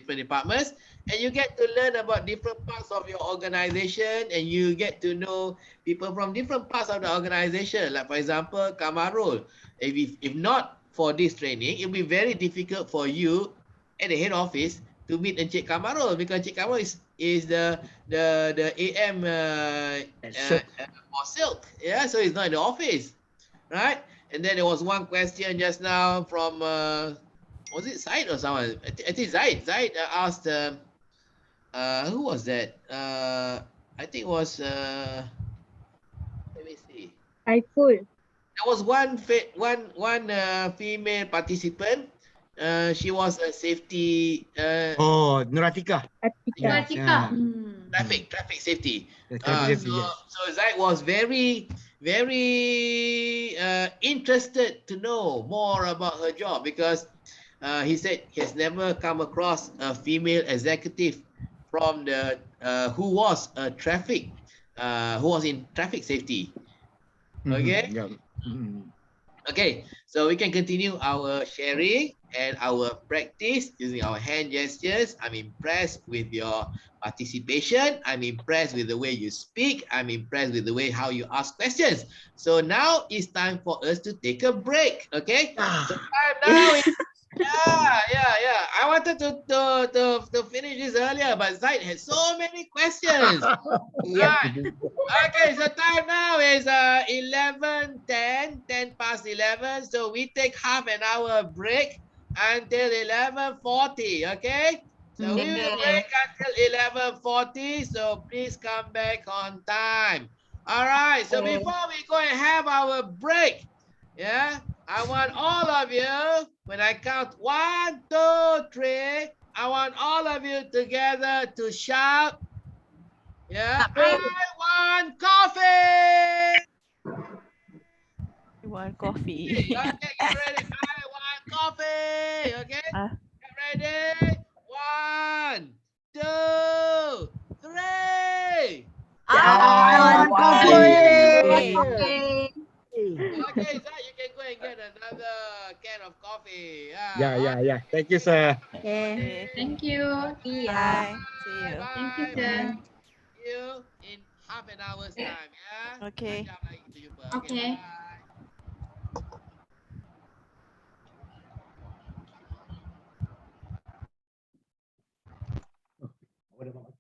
departments, and you get to learn about different parts of your organization, and you get to know people from different parts of the organization. Like for example, Kamarul. If not for this training, it will be very difficult for you at the head office to meet Encik Kamarul because Encik Kamarul is the AM for Silk. Yeah, so he's not in the office, right? And then there was one question just now from was it Zaid or someone? I think Zaid. Zaid asked who was that? I think it was let me see. There was one female participant. She was a safety. Nuratika. Nuratika. Traffic safety. So Zaid was very interested to know more about her job because he said he has never come across a female executive from the who was in traffic safety. Okay. Okay, so we can continue our sharing and our practice using our hand gestures. I'm impressed with your participation. I'm impressed with the way you speak. I'm impressed with the way how you ask questions. So now it's time for us to take a break. Okay. So time now is yeah. I wanted to finish this earlier, but Zaid had so many questions. Right. Okay, so time now is 11:10, 10 past 11. So we take half an hour break until 11:40. Okay. So we will break until 11:40. So please come back on time. All right. So before we go and have our break, yeah, I want all of you, when I count 1, 2, 3, I want all of you together to shout, yeah, I want coffee. I want coffee. Okay, get ready. I want coffee. Okay, get ready. 1, 2, 3. I want coffee. a can of coffee. Yeah. Thank you, sir. Okay. Thank you. Bye. See you. Thank you, sir. See you in half an hour's time. Yeah. Okay. Jam lagi kita jumpa. Okay. What about